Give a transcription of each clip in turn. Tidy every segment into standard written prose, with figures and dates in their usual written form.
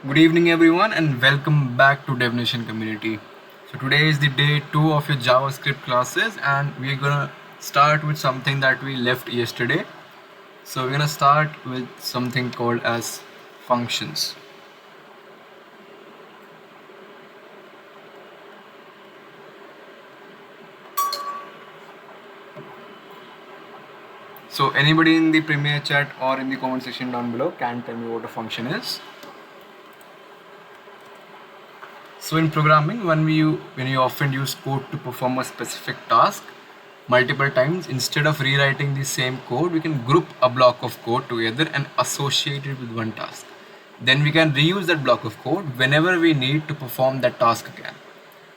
Good evening, everyone, and welcome back to Definition Community. So, today is the day 2 of your JavaScript classes, and we're gonna start with something that we left yesterday. So, we're gonna start with something called as functions. So, anybody in the Premiere chat or in the comment section down below can tell me what a function is. So in programming, when you often use code to perform a specific task multiple times, instead of rewriting the same code, we can group a block of code together and associate it with one task. Then we can reuse that block of code whenever we need to perform that task again.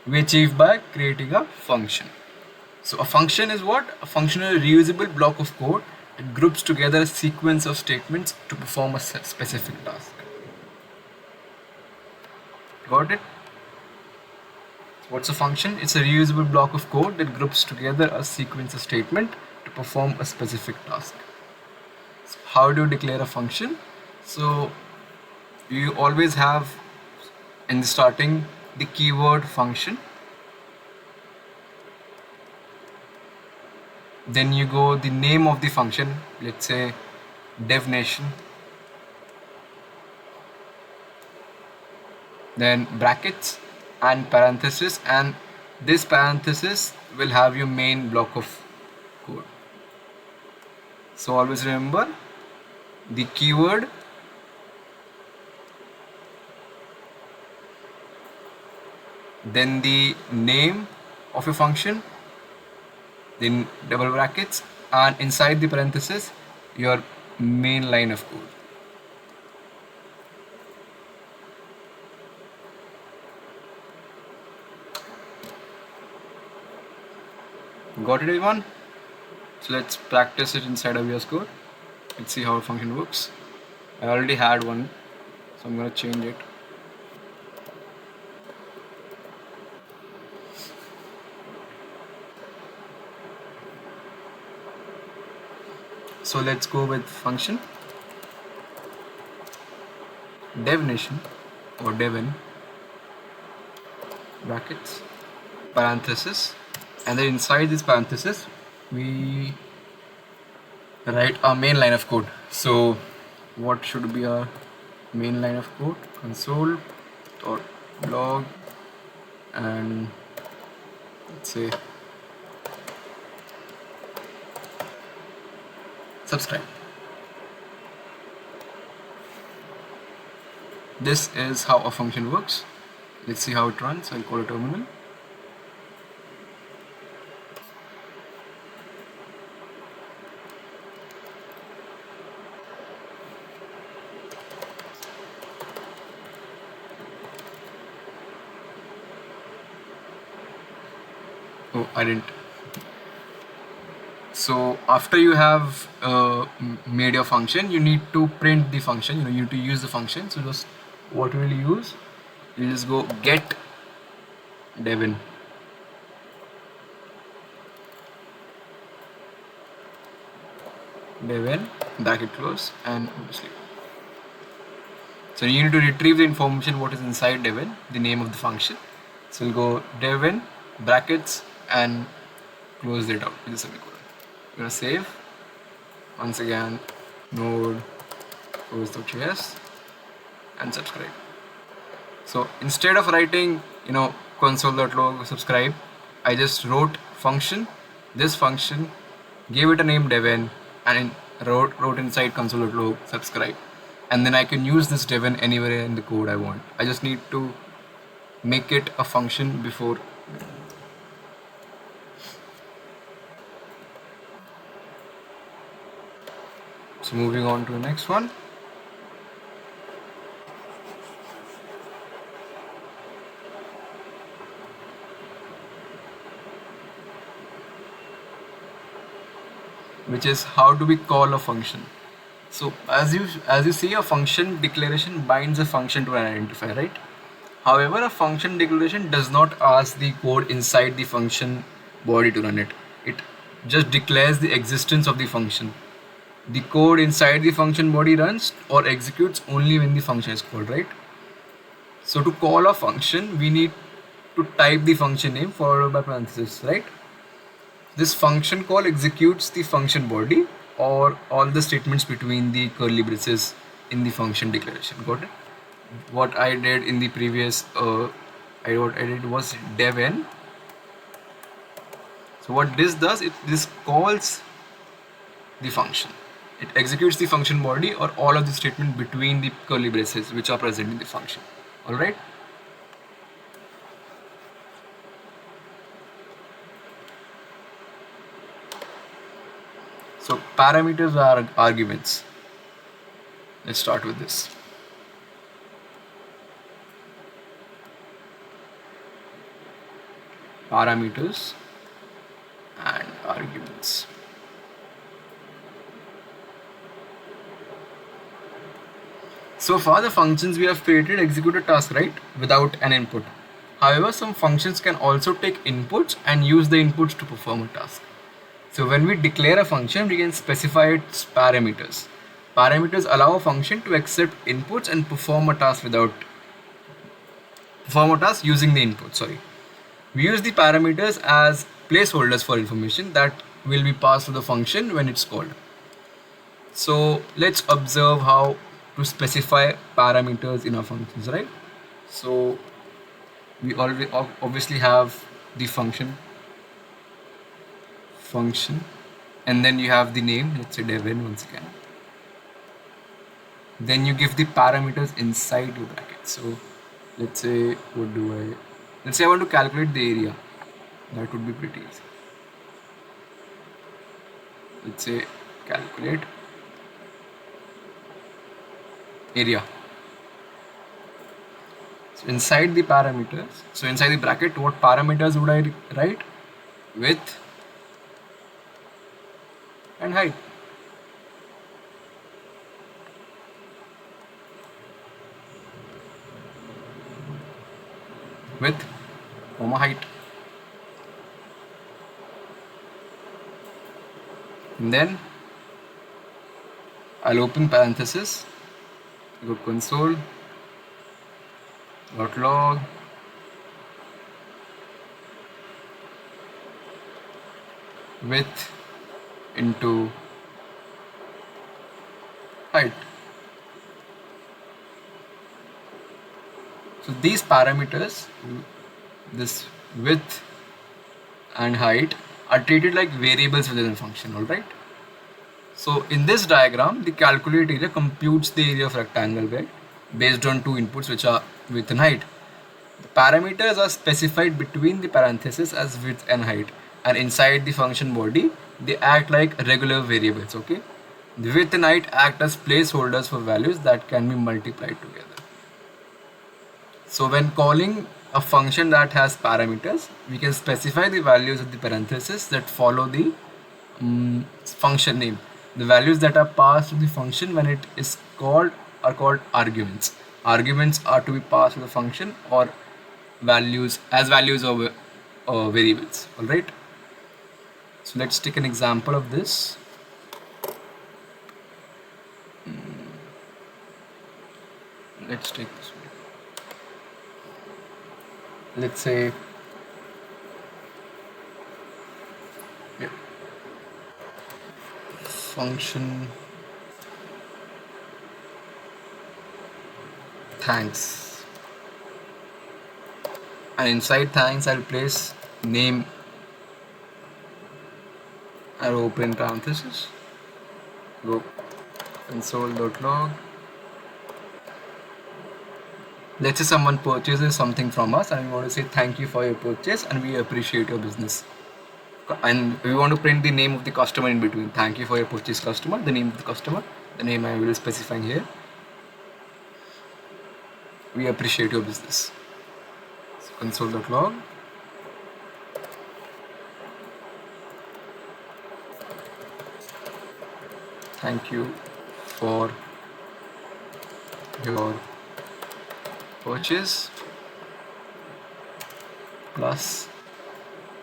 We achieve by creating a function. So a function is what? A function is a reusable block of code that groups together a sequence of statements to perform a specific task. Got it? What's a function? It's a reusable block of code that groups together a sequence of statement to perform a specific task. So how do you declare a function? So you always have in the starting the keyword function. Then you go the name of the function, let's say definition. Then brackets and parenthesis, and this parenthesis will have your main block of code. So always remember the keyword, then the name of your function, then double brackets, and inside the parenthesis your main line of code. Got it, everyone? So let's practice it inside of VS Code. Let's see how a function works. I already had one, so I'm going to change it. So let's go with function definition or devin brackets parenthesis, and then inside this parenthesis we write our main line of code. So what should be our main line of code? Console or log, and let's say subscribe. This is how a function works. Let's see how it runs. I'll call a terminal. Oh, I didn't. So after you have made your function, you need to print the function. You need to use the function. So just what will you use? You just go get devin. Devin bracket close and sleep. So you need to retrieve the information what is inside devin, the name of the function. So we'll go devin brackets and close it out with a semicolon. We're gonna save. Once again, node close.js and subscribe. So instead of writing, console.log subscribe, I just wrote function, this function, gave it a name devin, and wrote inside console.log subscribe. And then I can use this devin anywhere in the code I want. I just need to make it a function before. So moving on to the next one. Which is how do we call a function. So as you see, a function declaration binds a function to an identifier, right? However, a function declaration does not ask the code inside the function body to run it. It just declares the existence of the function. The code inside the function body runs or executes only when the function is called, right? So to call a function, we need to type the function name followed by parentheses, right? This function call executes the function body or all the statements between the curly braces in the function declaration. Got it? What I did in the previous, what I did was dev n. So what this does, this calls the function. It executes the function body or all of the statement between the curly braces which are present in the function. All right. So parameters are arguments. Let's start with this. Parameters and arguments. So far the functions we have created execute a task, right, without an input. However, some functions can also take inputs and use the inputs to perform a task. So when we declare a function, we can specify its parameters. Parameters allow a function to accept inputs and perform a task using the input. We use the parameters as placeholders for information that will be passed to the function when it's called. So let's observe how to specify parameters in our functions, right? So we already obviously have the function, and then you have the name, let's say Devin once again. Then you give the parameters inside your bracket. So let's say, let's say I want to calculate the area. That would be pretty easy. Let's say calculate area. So inside the parameters, so inside the bracket, what parameters would I write? Width and height. Width, comma height. And then I'll open parenthesis, go console.log width into height. So these parameters, this width and height, are treated like variables within the function, alright? So in this diagram, the calculate area computes the area of rectangle bed based on two inputs which are width and height. The parameters are specified between the parentheses as width and height, and inside the function body, they act like regular variables, okay? The width and height act as placeholders for values that can be multiplied together. So when calling a function that has parameters, we can specify the values of the parentheses that follow the function name. The values that are passed to the function when it is called are called arguments. Arguments are to be passed to the function or values of variables. All right. So let's take an example of this. Let's take this one. Let's say function thanks, and inside thanks I'll place name and open parenthesis, go console.log. Let's say someone purchases something from us and we want to say thank you for your purchase and we appreciate your business. And we want to print the name of the customer in between. Thank you for your purchase, customer, the name of the customer, the name I will specify here. We appreciate your business. So console.log. Thank you for your purchase plus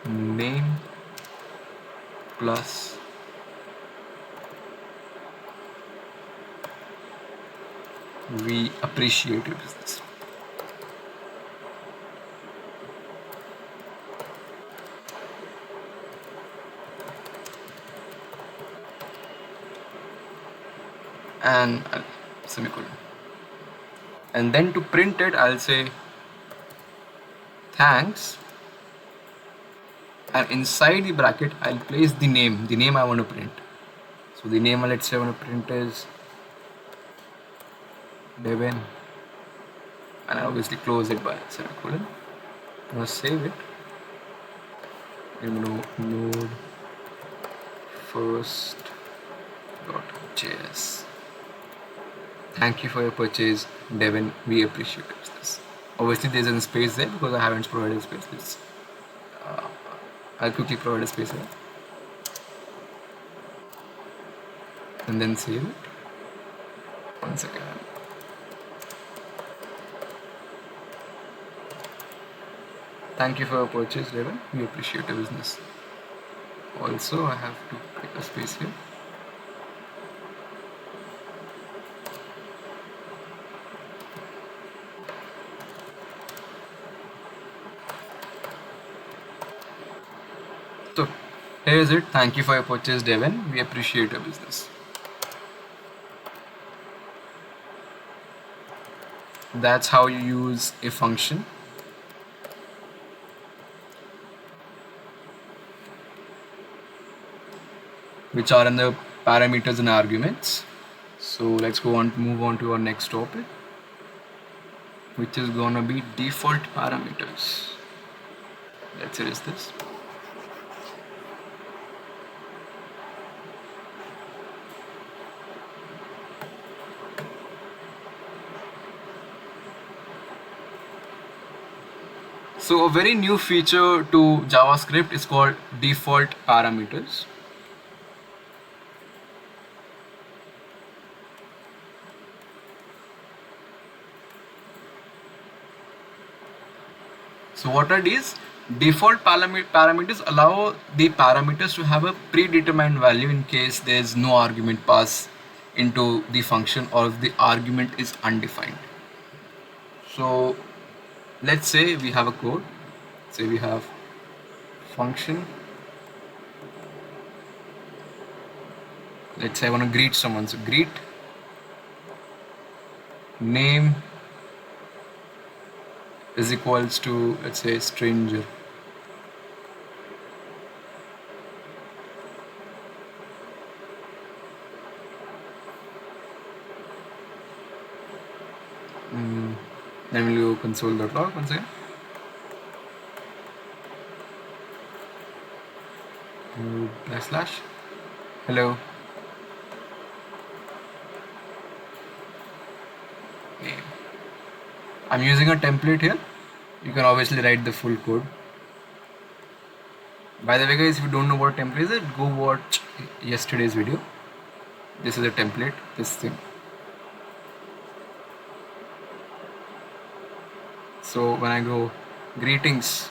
name plus we appreciate your business. and semicolon. And then to print it, I'll say thanks, and inside the bracket I'll place the name I want to print. So the name, let's say I want to print is Devin, and I obviously close it by semicolon. I'm going to save it. I'm going to node first.js. Thank you for your purchase, Devin. We appreciate this. Obviously, there's a space there because I haven't provided space. This I'll quickly provide a space here, and then save it. Once again. Thank you for your purchase, Devin. We appreciate your business. Also, I have to pick a space here. So here is it. Thank you for your purchase, Devin. We appreciate your business. That's how you use a function. Which are in the parameters and arguments. So let's move on to our next topic, which is gonna be default parameters. Let's erase this. So a very new feature to JavaScript is called default parameters. So what are these? Default parameters allow the parameters to have a predetermined value in case there is no argument passed into the function or if the argument is undefined. So let's say we have a code. Say we have function. Let's say I want to greet someone. So greet name is equals to, let's say, stranger. Then we'll go console.log once again. / hello. Name. I'm using a template here. You can obviously write the full code. By the way, guys, if you don't know what template is, go watch yesterday's video. This is a template, this thing. So when I go greetings,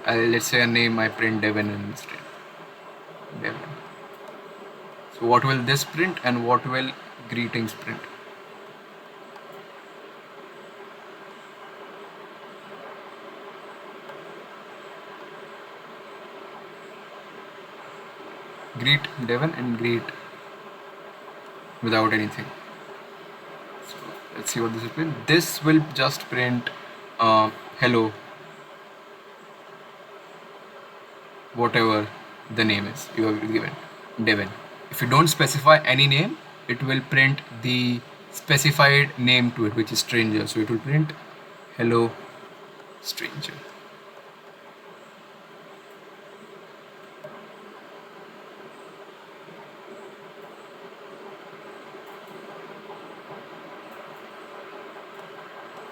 let's say a name, I print Devin instead. Devin. So what will this print and what will greetings print? Greet Devin and greet without anything. So let's see what this will print. This will just print hello, whatever the name is you have given, Devin. If you don't specify any name, it will print the specified name to it, which is stranger. So it will print hello stranger.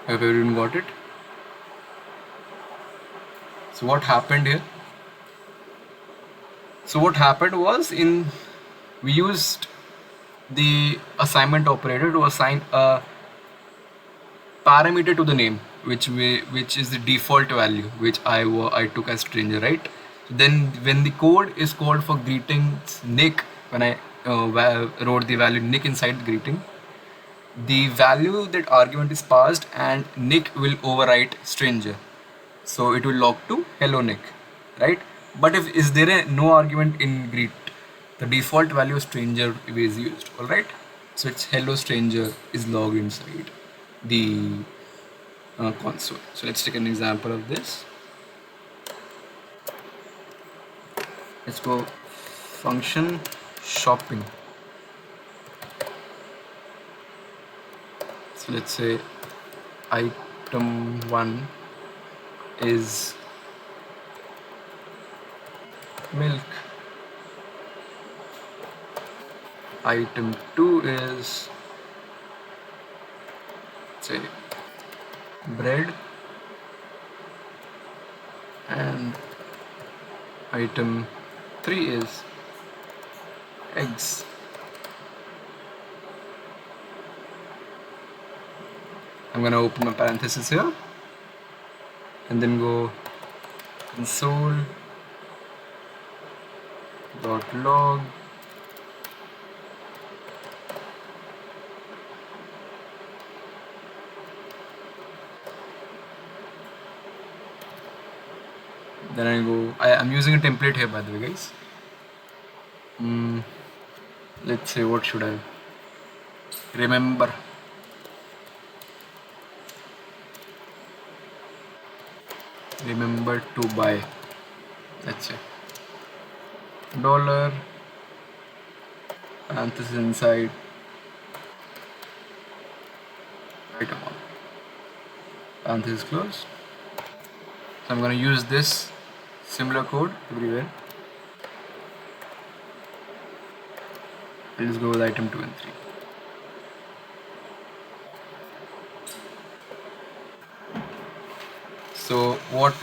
Have everyone got it? So what happened here? So what happened was we used the assignment operator to assign a parameter to the name, which is the default value, which I took as stranger, right? Then when the code is called for greetings Nick, when I wrote the value Nick inside the greeting, the value that argument is passed and Nick will overwrite stranger. So it will log to hello Nick, right? But if is there a no argument in greet, the default value of stranger is used. All right. So it's hello stranger is logged inside the console. So let's take an example of this. Let's go function shopping. So let's say item 1 is milk, item 2 is, say, bread, and item 3 is eggs. I'm gonna open my parenthesis here and then go console.log then I go, I'm using a template here by the way guys. Let's say, what should I remember to buy, let's say dollar, parenthesis inside item 1, parenthesis closed. So I'm going to use this similar code everywhere. Let's go with item 2 and 3. So what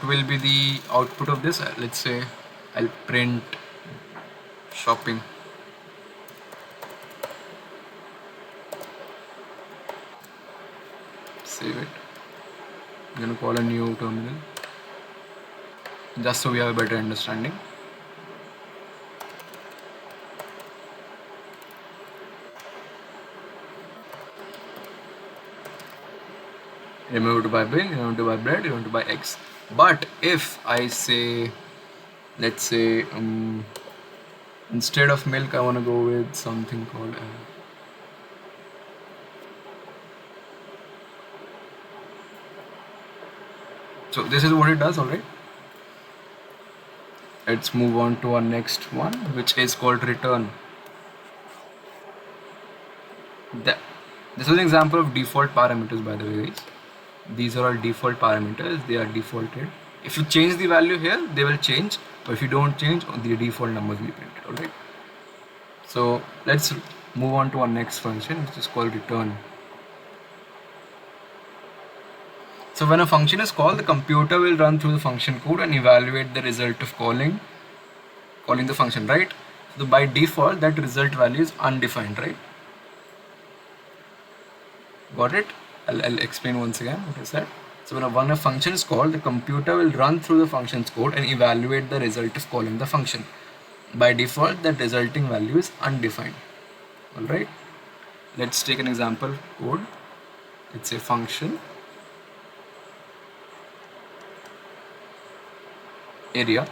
will be the output of this? Let's say I'll print shopping. Save it. I'm going to call a new terminal just so we have a better understanding. Remember to buy milk, remember to buy bread, remember to buy eggs. But if I say, let's say, instead of milk, I want to go with something called so this is what it does. Alright, let's move on to our next one, which is called return. This is an example of default parameters, by the way guys. These are all default parameters, they are defaulted. If you change the value here, they will change, but if you don't change, the default numbers will be printed. Alright, so let's move on to our next function, which is called return. So when a function is called, the computer will run through the function code and evaluate the result of calling the function, right? So by default, that result value is undefined, right? Got it? I'll explain once again what is that. So when a function is called, the computer will run through the function's code and evaluate the result of calling the function. By default, that resulting value is undefined. Alright, let's take an example code. It's a function area.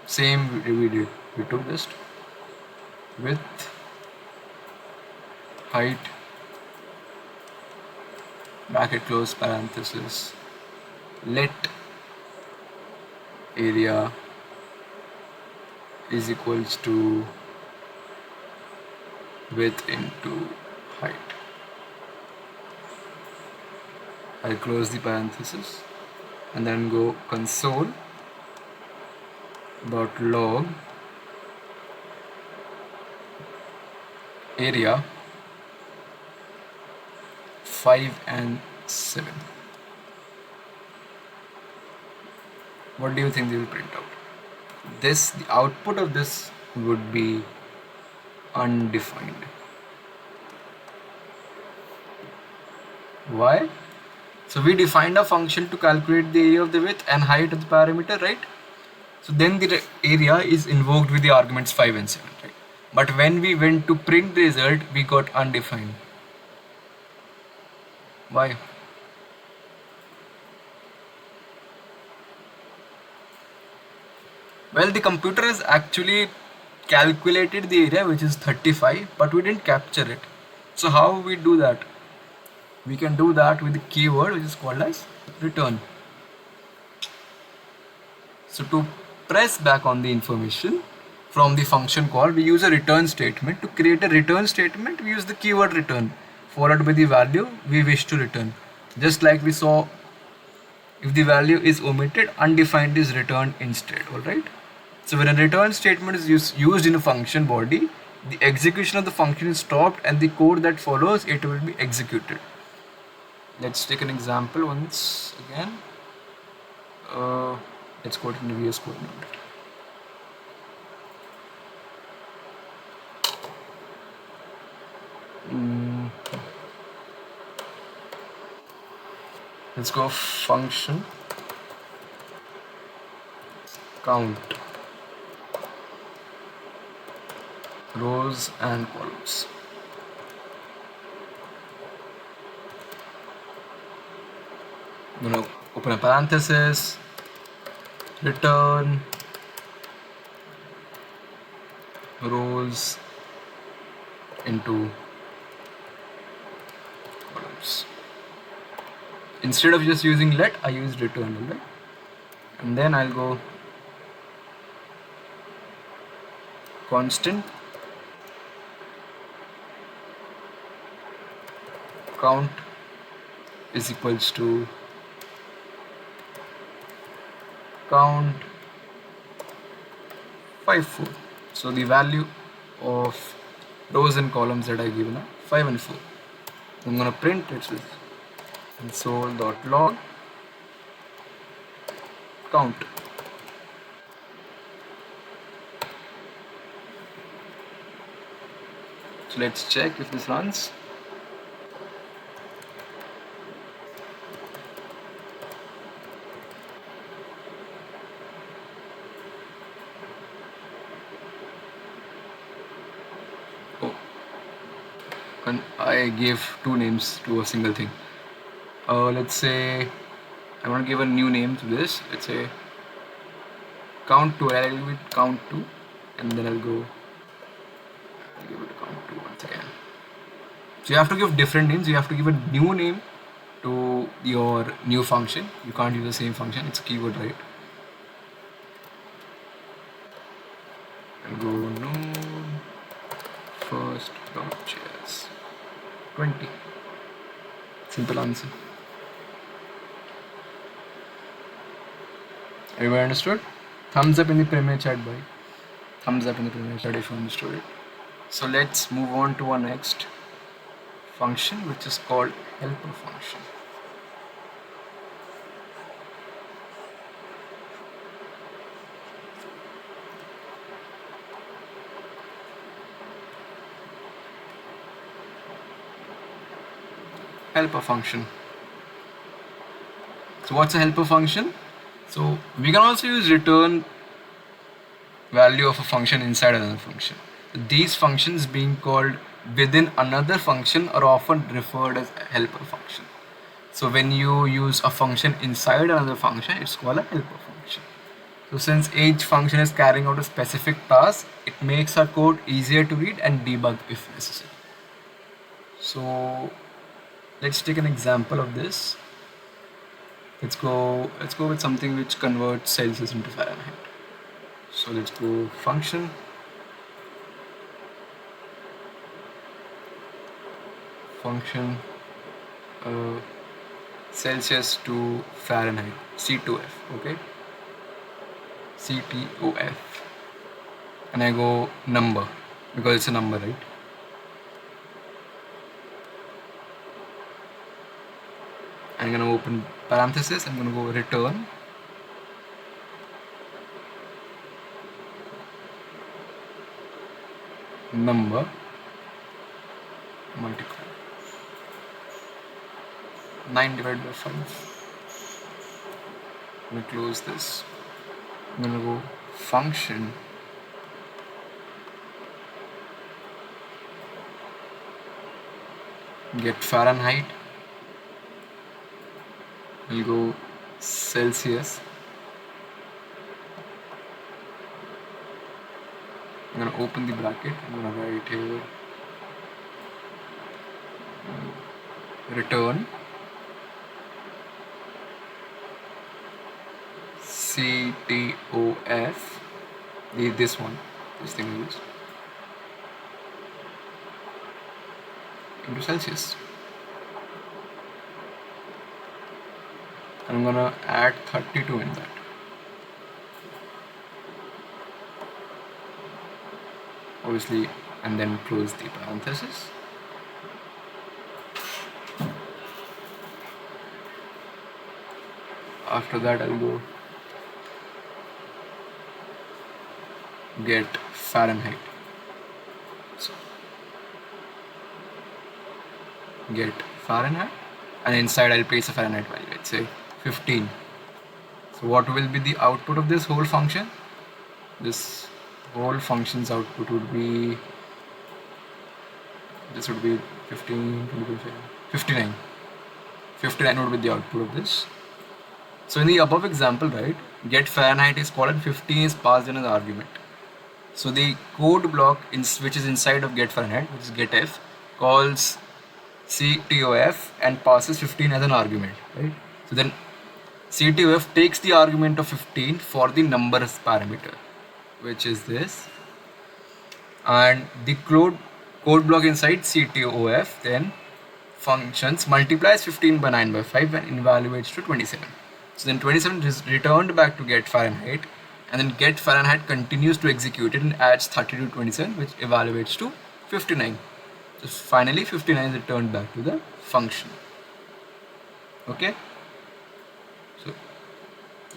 Same we did. We took this width, height, bracket close parenthesis, let area is equals to width into height. I'll close the parenthesis and then go console.log area 5 and 7. What do you think they will print out? The output of this would be undefined. Why? So we defined a function to calculate the area of the width and height of the parameter, right? So then the area is invoked with the arguments 5 and 7, right? But when we went to print the result, we got undefined. Why? Well, the computer has actually calculated the area, which is 35, but we didn't capture it. So how we do that? We can do that with the keyword which is called as return. So to press back on the information from the function call, we use a return statement. To create a return statement, we use the keyword return followed by the value we wish to return. Just like we saw, if the value is omitted, undefined is returned instead. Alright. So when a return statement is used in a function body, the execution of the function is stopped and the code that follows it will be executed. Let's take an example once again. Let's go to the VS Code now. Let's go function count rows and columns. I'm going to open a parenthesis, return rows into columns. Instead of just using let, I use return, right? And then I'll go constant count is equals to count 5 4. So the value of rows and columns that I given are 5 and 4. I'm gonna print it with console.log count. So let's check if this runs. Oh, and I gave two names to a single thing. Let's say I want to give a new name to this. Let's say count 2. I'll give it count 2, and then I'll give it count 2 once again. So you have to give different names. You have to give a new name to your new function. You can't use the same function. It's a keyword, right? I'll go node first.js 20. Simple answer. Everybody understood? Thumbs up in the Premiere chat, boy. Thumbs up in the Premiere chat if you understood it. So let's move on to our next function, which is called helper function. Helper function. So what's a helper function? So we can also use return value of a function inside another function. These functions being called within another function are often referred as a helper function. So when you use a function inside another function, it's called a helper function. So since each function is carrying out a specific task, it makes our code easier to read and debug if necessary. So let's take an example of this. Let's go with something which converts Celsius into Fahrenheit. So let's go function Celsius to Fahrenheit, C2F, okay, CTOF, and I go number because it's a number, right? I'm gonna open parenthesis. I'm gonna go return number multiply 9 divided by 5. I'm gonna close this. I'm gonna go function get Fahrenheit. We'll go Celsius I'm gonna open the bracket. I'm gonna write here return CTOF, this one, this thing is into Celsius. I'm gonna add 32 in that. Obviously, and then close the parenthesis. After that, I'll go get Fahrenheit. So, get Fahrenheit, and inside I'll place a Fahrenheit value, let's say 15. So what will be the output of this whole function? This whole function's output would be, this would be 15, 25, 59. 59 would be the output of this. So in the above example, right, get Fahrenheit is called and 15 is passed in as argument. So the code block which is inside of get Fahrenheit, which is getf, calls CTOF and passes 15 as an argument, right? So then CTOF takes the argument of 15 for the numbers parameter, which is this, and the code block inside CTOF then functions multiplies 15 by 9 by 5 and evaluates to 27. So then 27 is returned back to get Fahrenheit, and then get Fahrenheit continues to execute it and adds 30 to 27, which evaluates to 59. So finally 59 is returned back to the function. Okay, so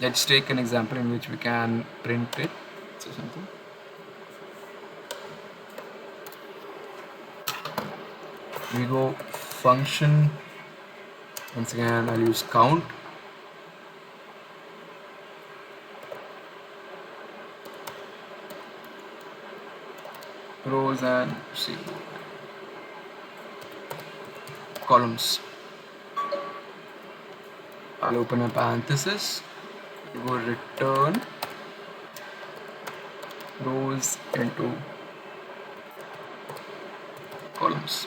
let's take an example in which we can print it. So something, we go function, once again I'll use count, rows and columns. I'll open a parenthesis, go return rows into columns.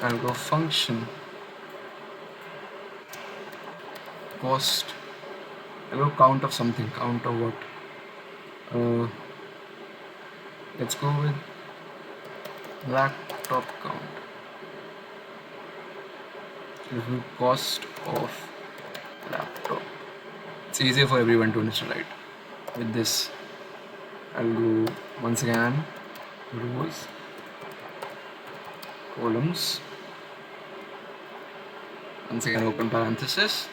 I'll go function cost, I'll go count of something, count of what? Let's go with laptop count. This is cost of laptop. It's easier for everyone to understand, right? With this, I'll go once again rows, columns, once again open parenthesis,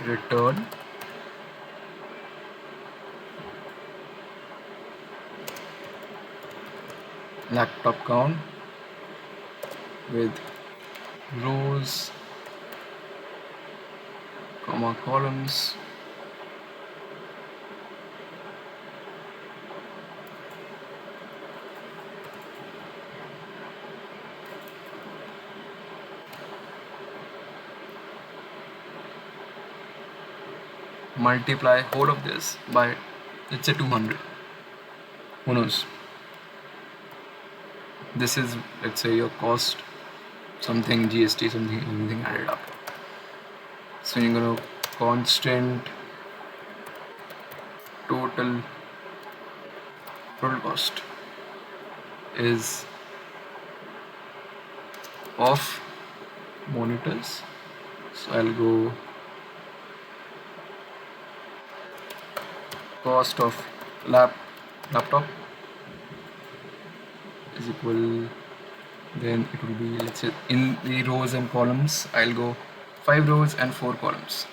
return laptop count with rows, comma, columns, multiply whole of this by, let's say 200. Who knows? This is, let's say, your cost, something GST, something, anything added up. So you're gonna constant total cost is of monitors. So I'll go cost of laptop is equal, then it will be, let's say, in the rows and columns I'll go 5 rows and 4 columns,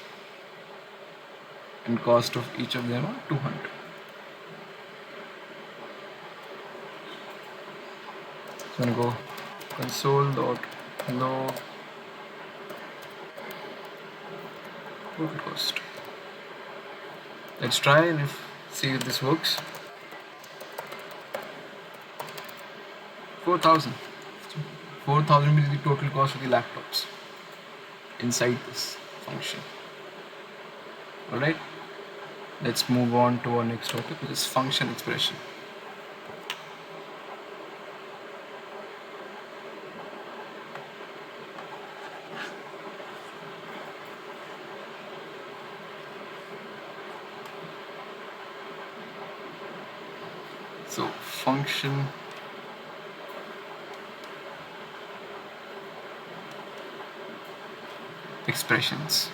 and cost of each of them are 200. So I'm going to go console.log total cost. Let's try and see if this works. 4,000. 4,000 is the total cost of the laptops inside this function. Alright, Let's move on to our next topic, which is function expression. So function expressions.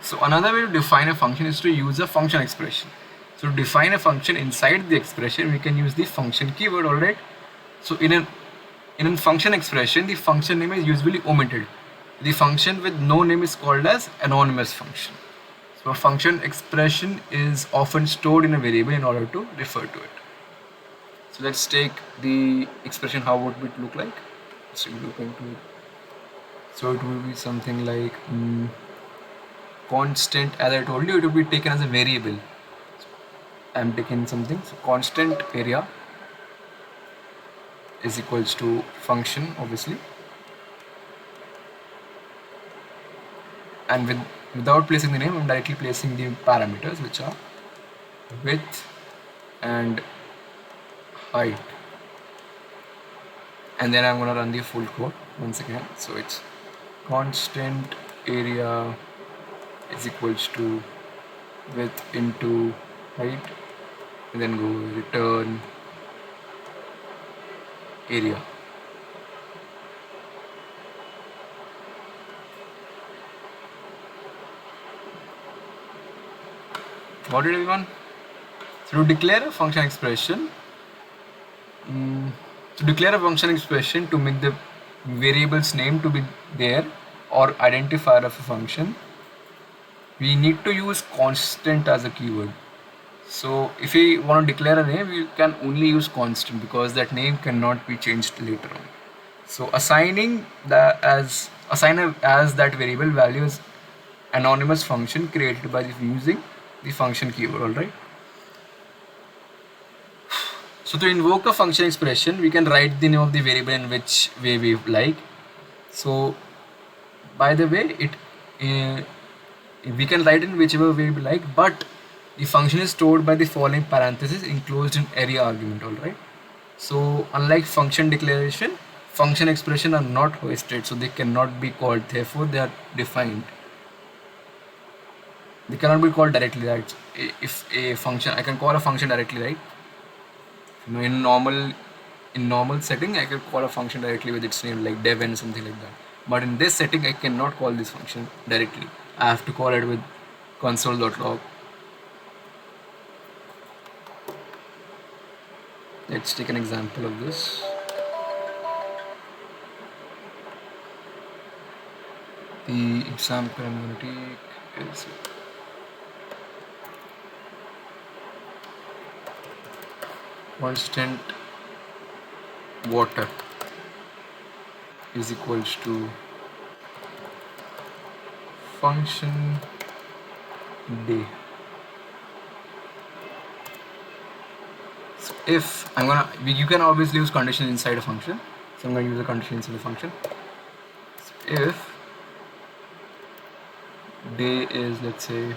So another way to define a function is to use a function expression. So to define a function inside the expression, we can use the function keyword, alright? So in a function expression, the function name is usually omitted. The function with no name is called as anonymous function. So a function expression is often stored in a variable in order to refer to it. So let's take the expression. How would it look like? So look into it. So it will be something like constant. As I told you, it will be taken as a variable. I'm taking something. So constant area is equals to function, obviously, and without placing the name, I'm directly placing the parameters, which are width and height, and then I'm going to run the full code once again. So it's constant area is equals to width into height, and then go return area. Got it, everyone? So to declare a function expression, to make the variable's name to be there or identifier of a function, we need to use constant as a keyword. So if we want to declare a name, we can only use constant because that name cannot be changed later on. So assign as that variable value is anonymous function created by using the function keyword, alright? So to invoke a function expression, we can write the name of the variable in which way we like. So by the way, we can write in whichever way we like, but the function is stored by the following parentheses enclosed in area argument, alright? So unlike function declaration, function expression are not hoisted, so they cannot be called, therefore they are defined. They cannot be called directly, right? If a function, I can call a function directly, right? In normal setting, I can call a function directly with its name, like dev and something like that. But in this setting, I cannot call this function directly. I have to call it with console.log. Let's take an example of this. The example I'm going to take is constant water is equals to function day. So if you can obviously use condition inside a function. So I'm going to use a condition inside a function. So if day is, let's say,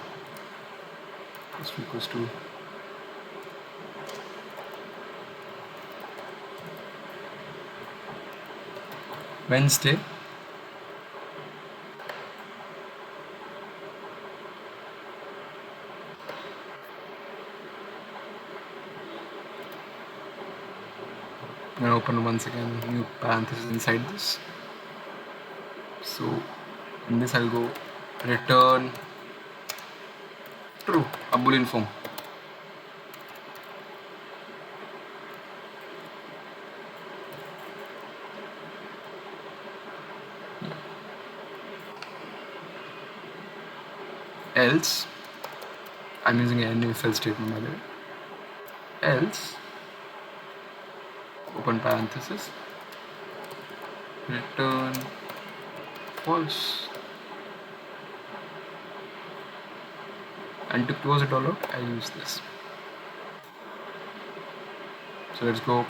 equals to Wednesday, I'm going to open once again new parenthesis inside this. So in this I'll go return true, a boolean form. Else, I'm using an if else statement by the way. Else, open parenthesis, return false. And to close it all out, I use this. So let's go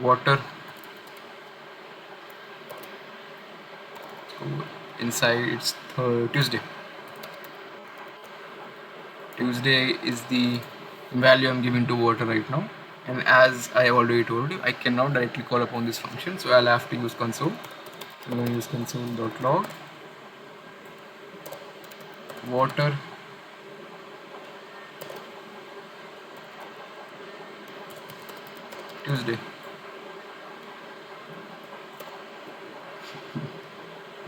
water. inside it's Tuesday. Tuesday is the value I'm giving to water right now, and as I already told you, I cannot directly call upon this function, so I'll have to use console. So I'm going to use console.log water Tuesday.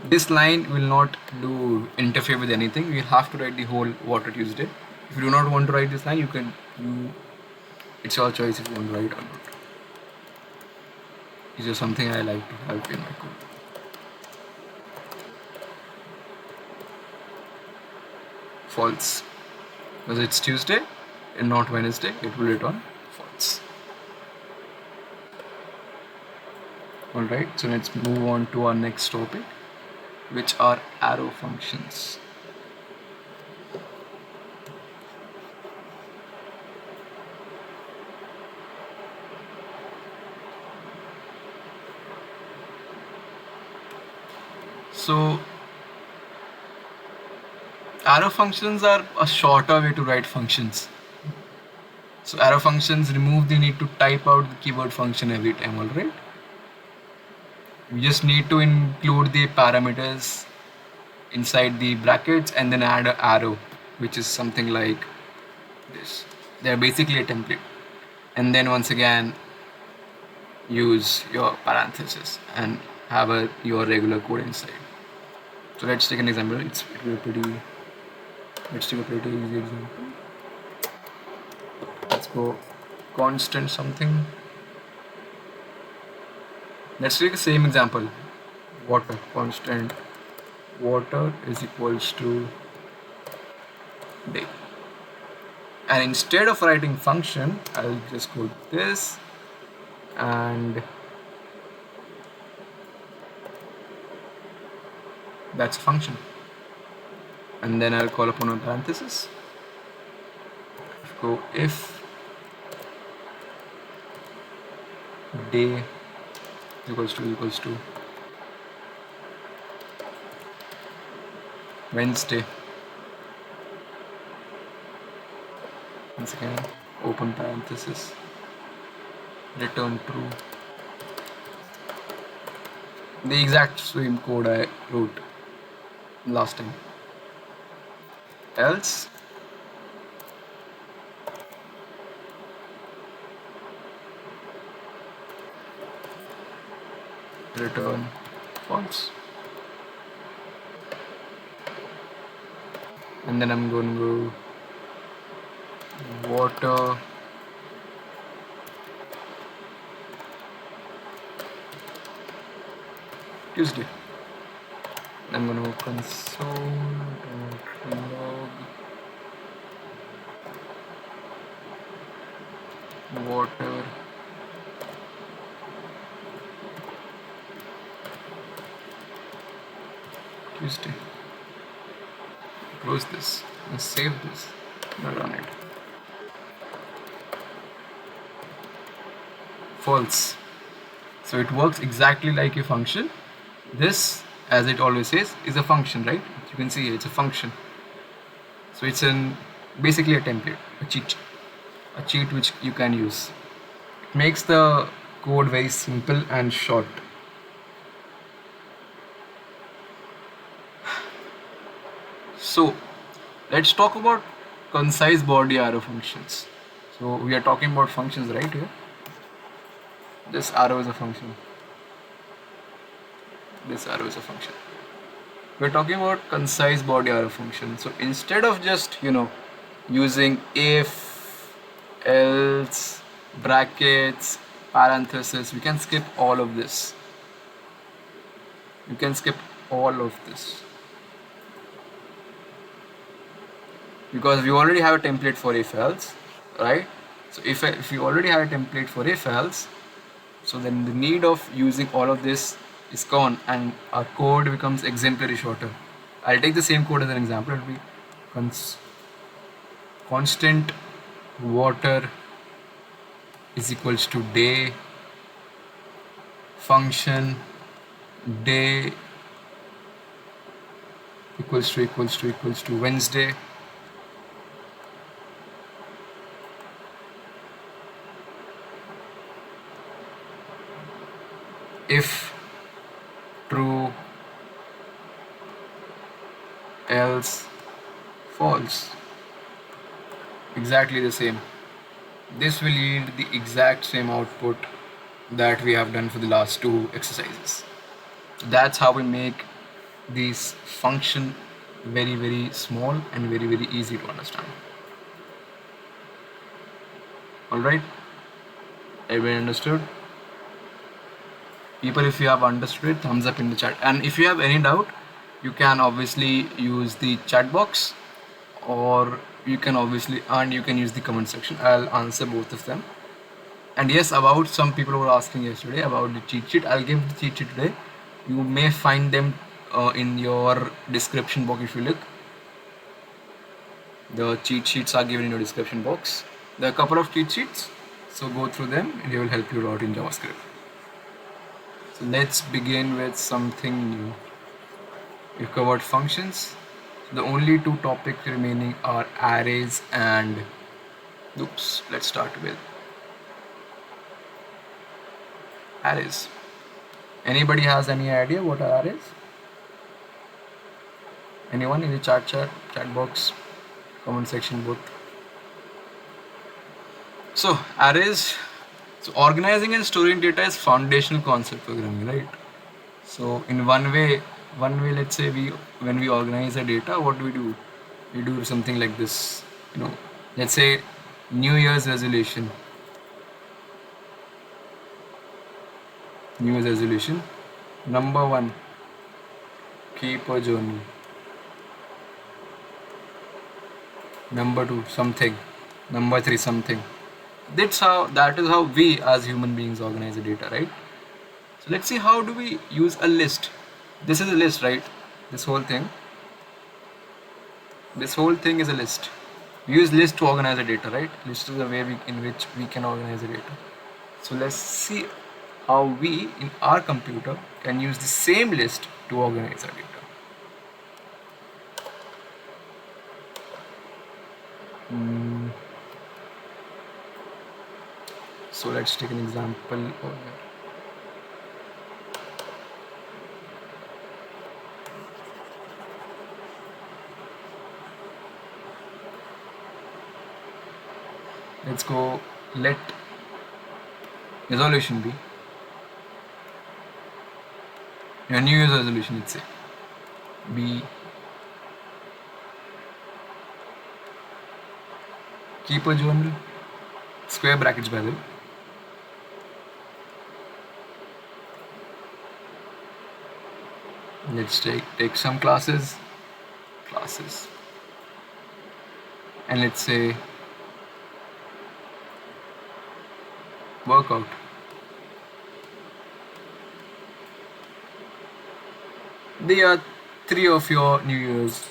This line will not do interfere with anything. We'll have to write the whole water Tuesday. If you do not want to write this line, it's your choice if you want to write or not. It's just something I like to have in my code. False, because it's Tuesday and not Wednesday, it will return false. Alright, so let's move on to our next topic, which are arrow functions. So arrow functions are a shorter way to write functions. So arrow functions remove the need to type out the keyword function every time, alright? We just need to include the parameters inside the brackets and then add an arrow, which is something like this. They're basically a template. And then once again use your parenthesis and have your regular code inside. So let's take an example. Let's take a pretty easy example. Let's go constant something. Let's take the same example. Water, constant water is equals to day. And instead of writing function, I'll just go this and that's a function. And then I'll call upon a parenthesis. Go if day equals to Wednesday. Once again, open parenthesis, return true. The exact same code I wrote last time. Else return false. And then I'm going to go water Tuesday. I'm going to console.log water Tuesday. Close this and save this and run it. False. So it works exactly like a function. This, as it always says, is a function, right? You can see it's a function. So it's basically a template, a cheat which you can use. It makes the code very simple and short. So let's talk about concise body arrow functions. So we are talking about functions right here. This arrow is a function. This arrow is a function. We're talking about concise body arrow function. So instead of just using if, else, brackets, parenthesis, we can skip all of this. You can skip all of this because we already have a template for if else, right? So if you already have a template for if else, so then the need of using all of this is gone and our code becomes exemplary shorter. I'll take the same code as an example. It will be constant water is equals to day function day equals to Wednesday. If true, else false. Exactly the same. This will yield the exact same output that we have done for the last two exercises. That's how we make these function very small and very easy to understand. Alright, everybody understood? People, if you have understood it, thumbs up in the chat. And if you have any doubt, you can obviously use the chat box, or you can use the comment section. I'll answer both of them. And yes, about some people were asking yesterday about the cheat sheet. I'll give the cheat sheet today. You may find them in your description box. If you look, the cheat sheets are given in your description box. There are a couple of cheat sheets, so go through them and they will help you out in JavaScript. So let's begin with something new. We've covered functions. The only two topics remaining are arrays and loops. Let's start with arrays. Anybody has any idea what are arrays? Anyone in the chat box, comment section, both? So arrays. So organizing and storing data is foundational concept programming, right? So in one way, let's say when we organize the data, what do? We do something like this. Let's say New Year's resolution. Number 1, keep a journal. Number 2, something. Number 3, something. That is how we as human beings organize the data, right? So let's see, how do we use a list? This is a list, right? This whole thing is a list. We use list to organize the data, right? List is a way in which we can organize the data. So let's see how we in our computer can use the same list to organize our data. So let's take an example over here. Let's go, let resolution be your New Year's resolution, let's say, be keep a journal, square brackets by the way. Let's take some classes, and let's say workout. They are 3 of your New Year's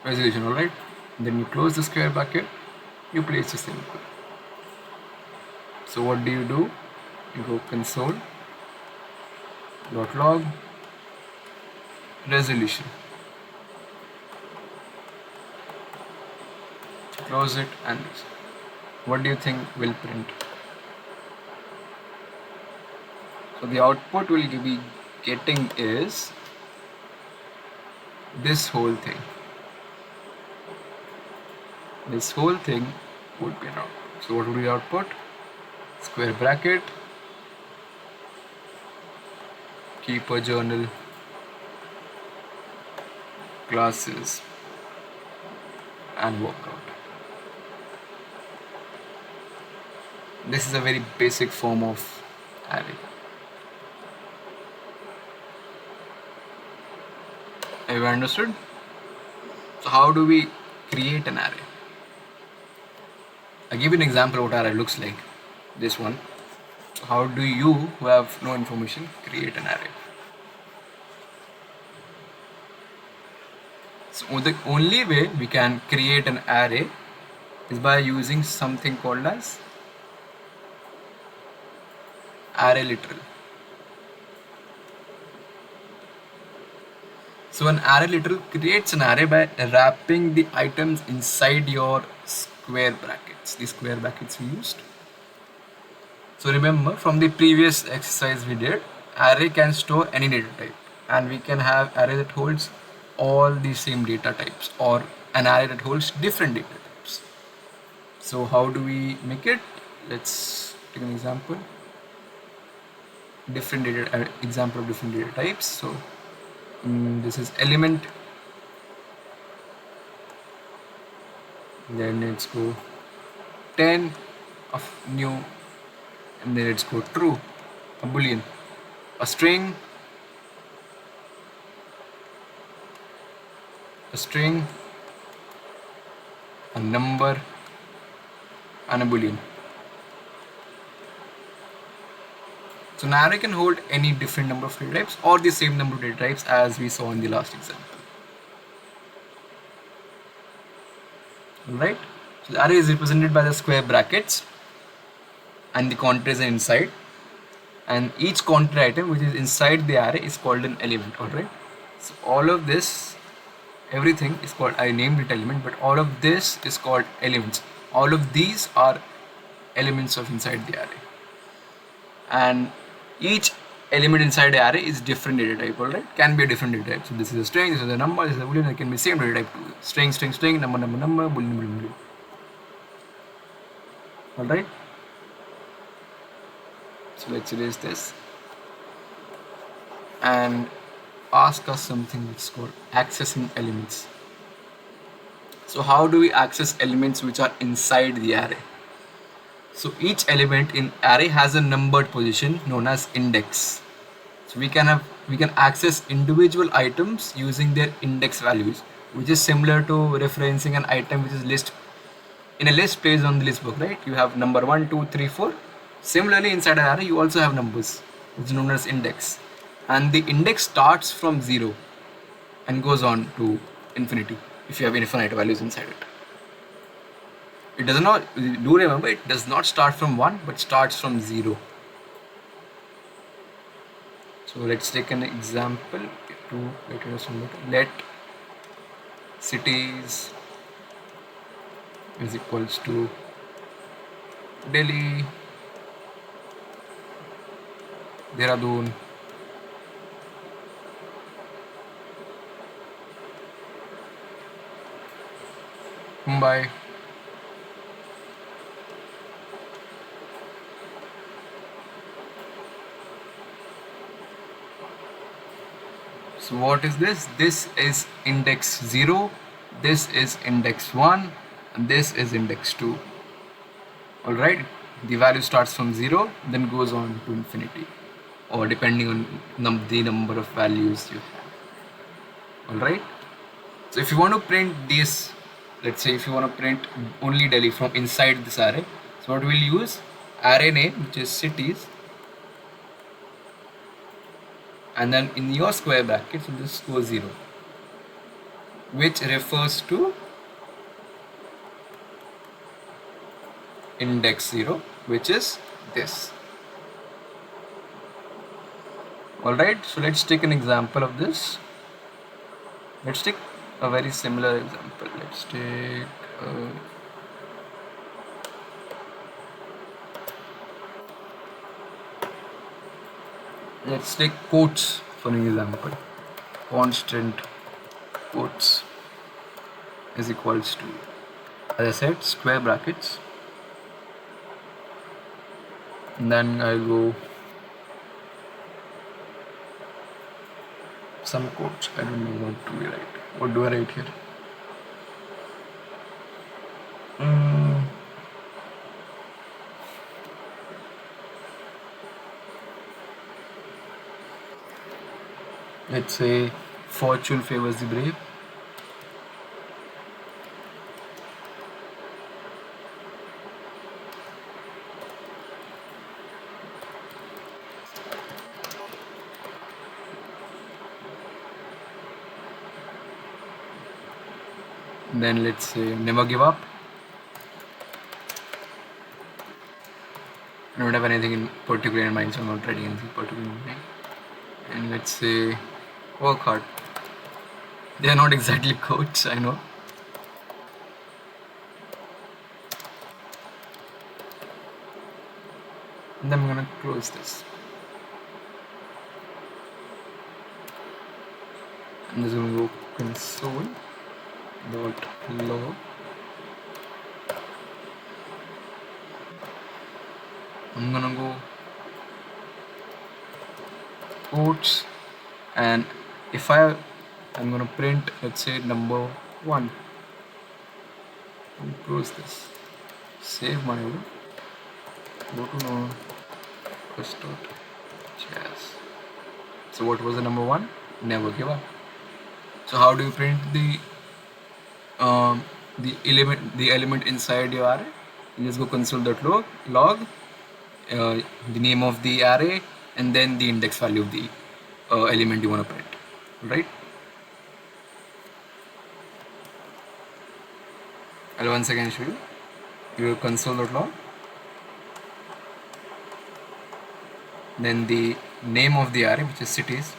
resolution, alright? Then you close the square bracket, you place the semicolon. So what do? You go console.log resolution. Close it, and what do you think will print? So the output we'll be getting is this whole thing. This whole thing would be an output. So what would be the output? Square bracket, keep a journal, classes, and workout. This is a very basic form of array. Have you understood? So how do we create an array? I'll give you an example of what array looks like. This one. So how do you, who have no information, create an array? So the only way we can create an array is by using something called as array literal. So an array literal creates an array by wrapping the items inside your square brackets, the square brackets we used. So remember from the previous exercise we did, array can store any data type, and we can have array that holds all the same data types or an array that holds different data types. So how do we make it? Let's take an example. Different data example of different data types. So this is element, then let's go 10 of new, and then let's go true, a boolean, a string, a number, and a boolean. So an array can hold any different number of data types or the same number of data types as we saw in the last example. Alright, so the array is represented by the square brackets and the contours are inside, and each contour item which is inside the array is called an element. Alright, so all of this, everything is called, I named it element, but all of this is called elements. All of these are elements of inside the array, and each element inside the array is different data type. Alright, can be a different data type. So this is a string, this is a number, this is a boolean. It can be same data type too. String, number, boolean, boolean. Alright, so let's erase this and ask us something which is called accessing elements. So how do we access elements which are inside the array? So each element in array has a numbered position known as index. So we can access individual items using their index values, which is similar to referencing an item which is in a list based on the list book, right? You have number 1, 2, 3, 4. Similarly, inside an array you also have numbers, which is known as index, and the index starts from 0 and goes on to infinity if you have infinite values inside it. It does not, do remember, it does not start from 1 but starts from 0. So let's take an example to let cities is equals to Delhi, Dehradun, Mumbai, so what is this? This is index 0, this is index 1, and this is index 2. Alright, the value starts from 0 then goes on to infinity, or depending on the number of values you have. Alright, so if you want to print this, let's say if you want to print only Delhi from inside this array, so what we'll use, array name which is cities, and then in your square brackets we'll just go 0, which refers to index 0, which is this. Alright, so let's take an example of this. Let's take a very similar example. Let's take let's take quotes for an example. Constant quotes is equals to, as I said, square brackets, and then I'll go some quotes. I don't know what do we write. What do I write here? Let's say fortune favors the brave. Then let's say never give up. I don't have anything in particular in mind, so I'm not writing anything particular in mind. And let's say work hard. They are not exactly coats, I know. And then I'm gonna close this. I'm just gonna go console dot log. I'm gonna go quotes, and if I'm gonna print, let's say, number 1. And close this. Save my own. Go to node.js. So what was the number 1? Never give up. So how do you print the element inside your array? You just go console.log the name of the array and then the index value of the element you want to print, right? I'll once again show you. Your console.log, then the name of the array, which is cities,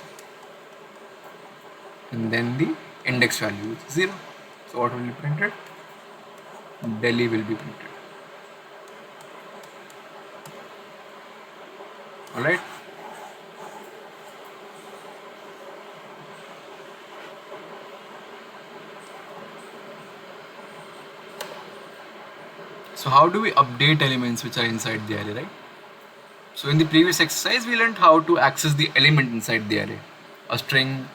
and then the index value, which is 0. So what will be printed? Delhi will be printed. Alright. So how do we update elements which are inside the array, right? So in the previous exercise, we learned how to access the element inside the array. A string,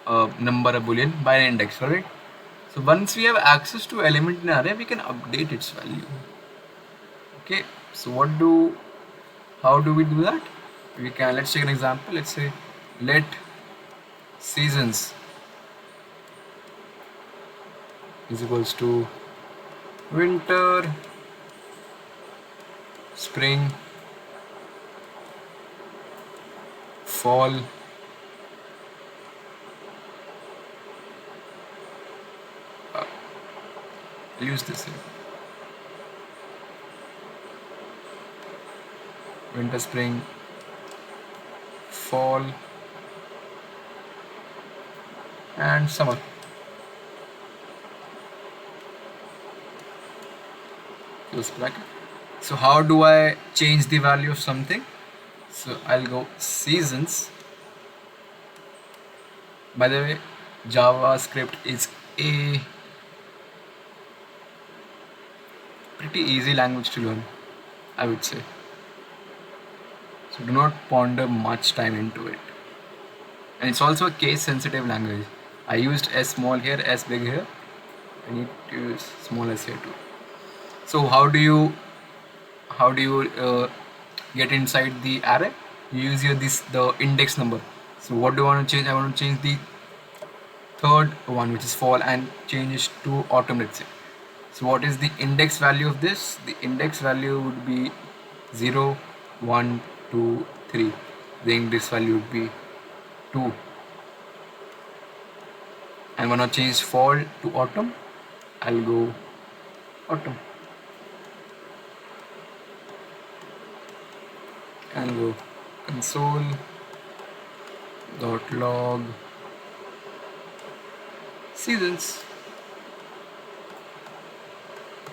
a number, a boolean by an index, right? So once we have access to element in array, we can update its value. Okay, so how do we do that? We can, let's take an example. Let's say let seasons is equals to winter, spring, fall, use this here. Winter, spring, fall, and summer. Close bracket. So how do I change the value of something? So I'll go seasons. By the way, JavaScript is a pretty easy language to learn, I would say. So do not ponder much time into it. And it's also a case sensitive language. I used S small here, S big here. I need to use small s here too. So how do you get inside the array? You use here the index number. So what do I want to change? I want to change the third one, which is fall, and change it to autumn, let's say. So what is the index value of this? The index value would be 0, 1, 2, 3. The index value would be 2. And when I change fall to autumn, I'll go autumn. And go console.log seasons.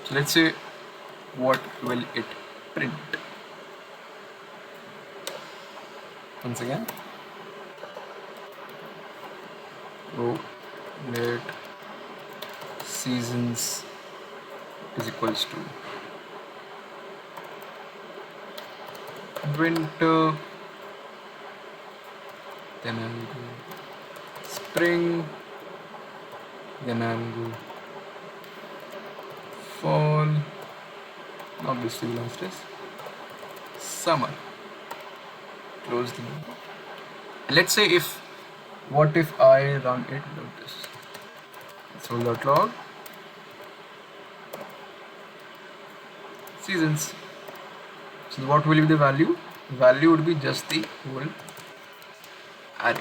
So let's say what will it print? Once again, go let seasons is equals to winter, then I'll go spring, then I'll go fall, obviously last is summer. Close the window. Let's say what if I run it without this? Console.log seasons. So what will be the value? The value would be just the whole array.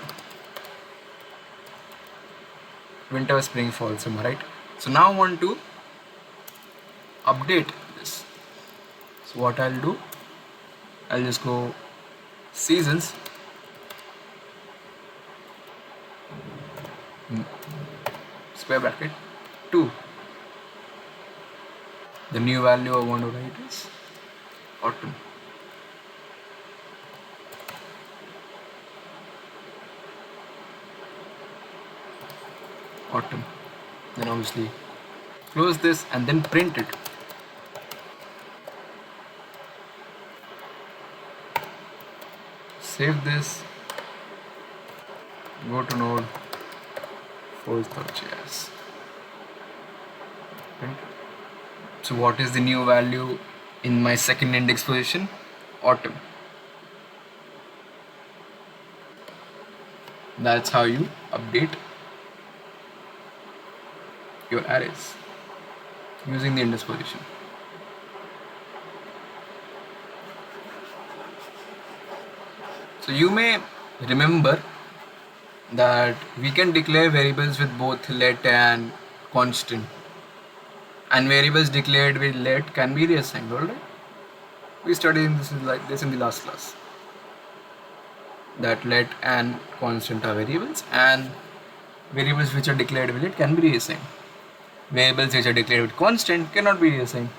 Winter, spring, fall, summer, right? So now I want to update this. So what I'll do, I'll just go seasons square bracket 2. The new value I want to write is autumn. Autumn. Then obviously close this and then print it. Save this. Go to node force.js. Print. So what is the new value in my second index position? Autumn. That's how you update your arrays using the index position. So you may remember that we can declare variables with both let and constant, and variables declared with let can be reassigned. Alright, we studied this in the last class, that let and constant are variables, and variables which are declared with let can be reassigned. Variables which are declared with constant cannot be reassigned.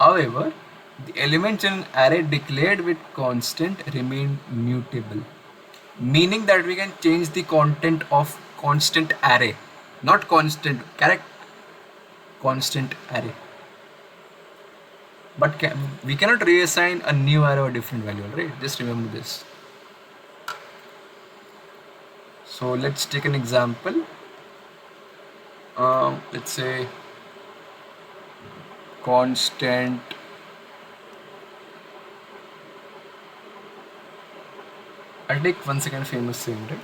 However, the elements in an array declared with constant remain mutable, meaning that we can change the content of constant array, not constant, correct? Constant array. But we cannot reassign a new array or different value, right? Just remember this. So let's take an example. Let's say constant I'll take 1 second famous thing, right?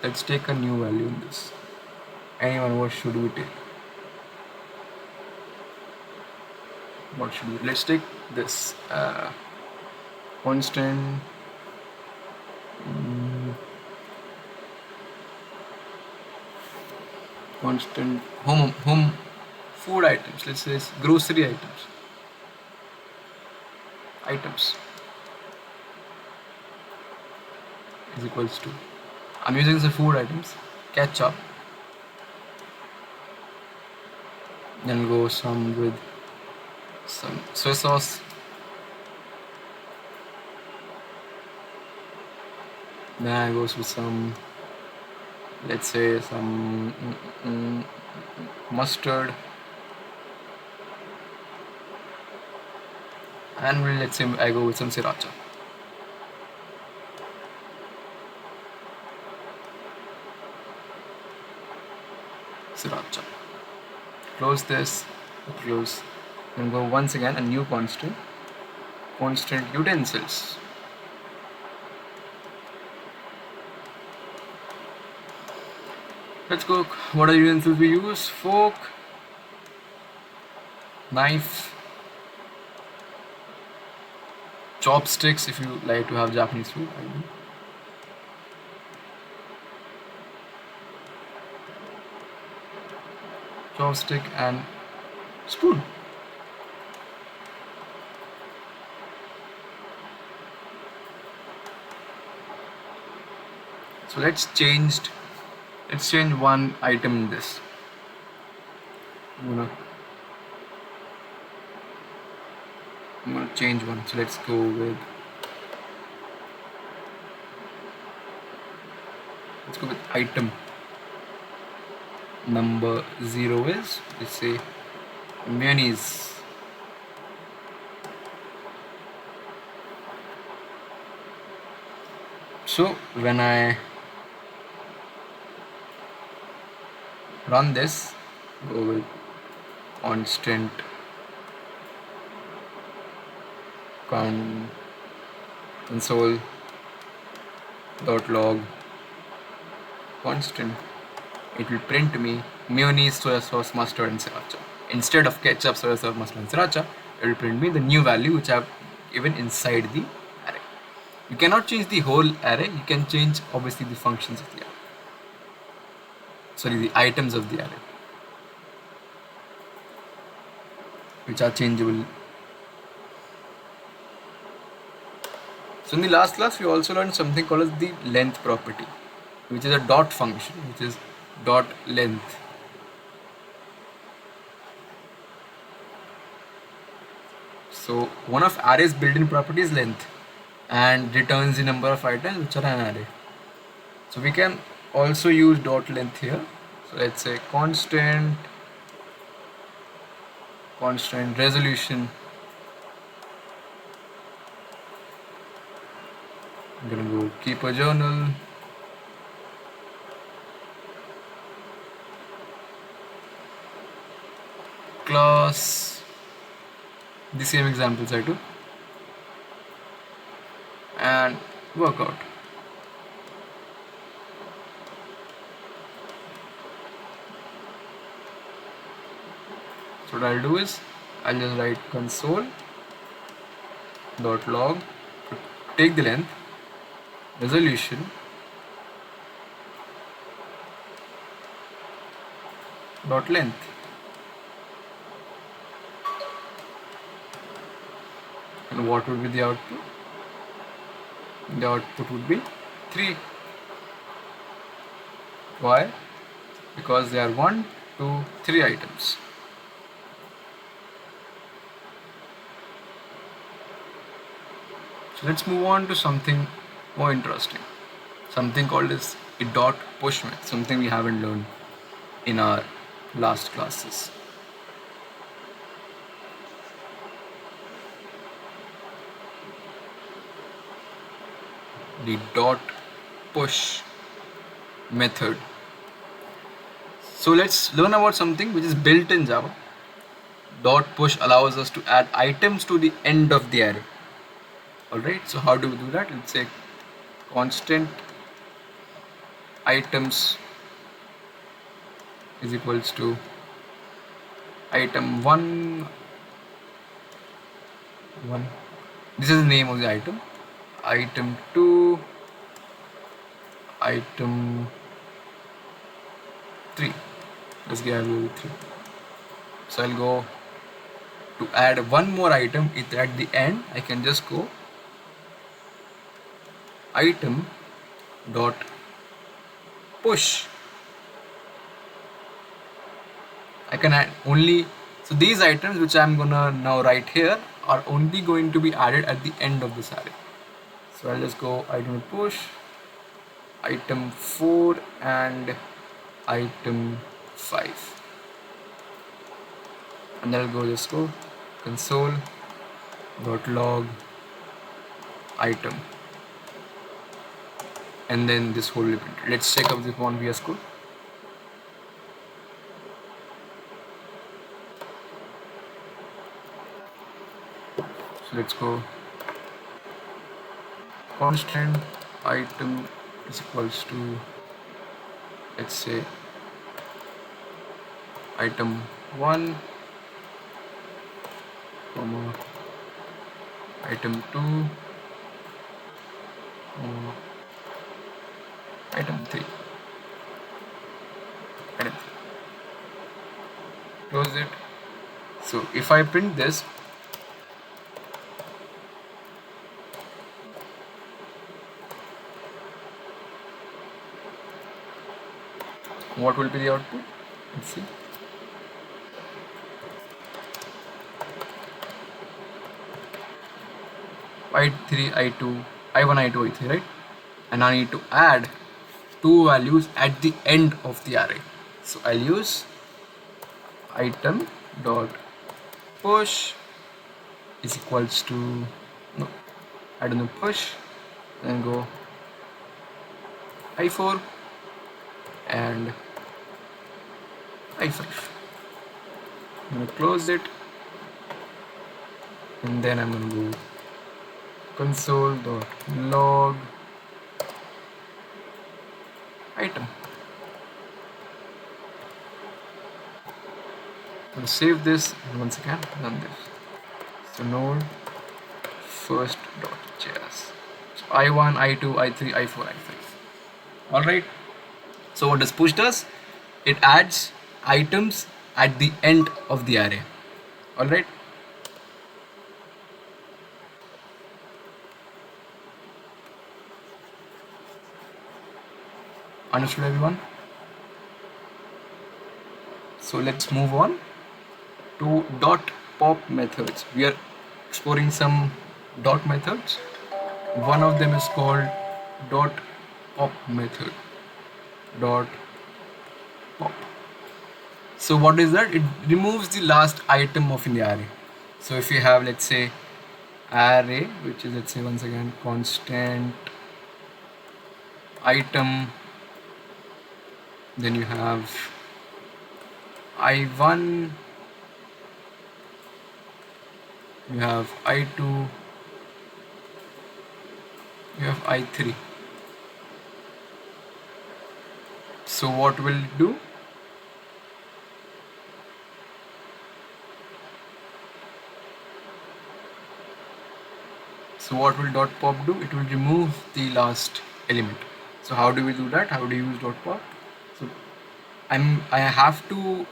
Let's take a new value in this. Anyone, what should we take? What should we? Let's take this constant. Constant home food items. Let's say grocery items is equals to, I'm using the food items, ketchup, then go some with some soy sauce, then I goes with some, let's say some mustard, and let's say I go with some sriracha. Close this, close, and go once again a new constant utensils. Let's go. What are utensils we use? Fork, knife, chopsticks if you like to have Japanese food. Chopstick and spoon. So let's change one item in this. I'm gonna change one. So let's go with item number 0 is, let's say, mayonnaise. So when I run this, go with constant console.log constant, it will print me mayonnaise, soy sauce, mustard and sriracha. Instead of ketchup, soy sauce, mustard and sriracha, it will print me the new value which I have given inside the array. You cannot change the whole array, you can change obviously the functions of the array. Sorry, the items of the array, which are changeable. So in the last class, we also learned something called as the length property, which is a dot function, which is dot length. So one of array's built-in property is length and returns the number of items which are an array. So we can also use dot length here. So let's say constant resolution. I'm gonna go keep a journal. Class. The same examples I took. And work out. So what I'll do is I'll just write console dot log to take the length, resolution dot length. And what would be the output? The output would be 3. Why? Because there are 1, 2, 3 items. So let's move on to something more interesting. Something called as a dot push method, something we haven't learned in our last classes. The dot push method. So let's learn about something which is built in Java. Dot push allows us to add items to the end of the array. Alright, so how do we do that? Let's say constant items is equals to item 1. This is the name of the item. Item 2, item 3. Let's get 3. So I'll go to add one more item at the end. I can just go item dot push. I can add only, so these items which I'm gonna now write here are only going to be added at the end of this array. So I'll just go item push, item 4 and item 5. And then I'll go just go console dot log item. And then this whole event. Let's check out this one VS Code. So let's go constant item is equals to, let's say, item 1 comma item 2 comma item 3. Close it. So if I print this, what will be the output? Let's see. I3, I2, I1, I2, I3, right? And I need to add 2 values at the end of the array. So I'll use item dot push is equals to, no, I don't know, push, then go I4 and I5. I'm going to close it, and then I'm going to go console dot log item. I'm going to save this and once again run this. So node first dot js. So I1, I2, I3, I4, I5. Alright. So what does push does? It adds items at the end of the array. Alright. Understood, everyone? So let's move on to dot pop methods. We are exploring some dot methods. One of them is called dot pop method. Dot pop. So what is that? It removes the last item of an array. So if you have, let's say, array, which is, let's say, once again, constant item, then you have I1, you have I2, you have I3. So what will it do? So what will dot pop do? It will remove the last element. So how do we do that? How do you use dot pop? So I have to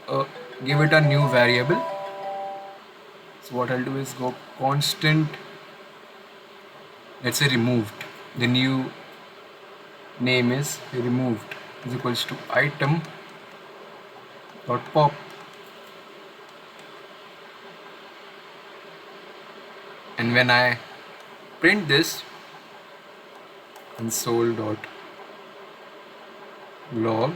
give it a new variable. So what I'll do is go constant, let's say removed. The new name is removed is equals to item dot pop, and when I print this, console dot log,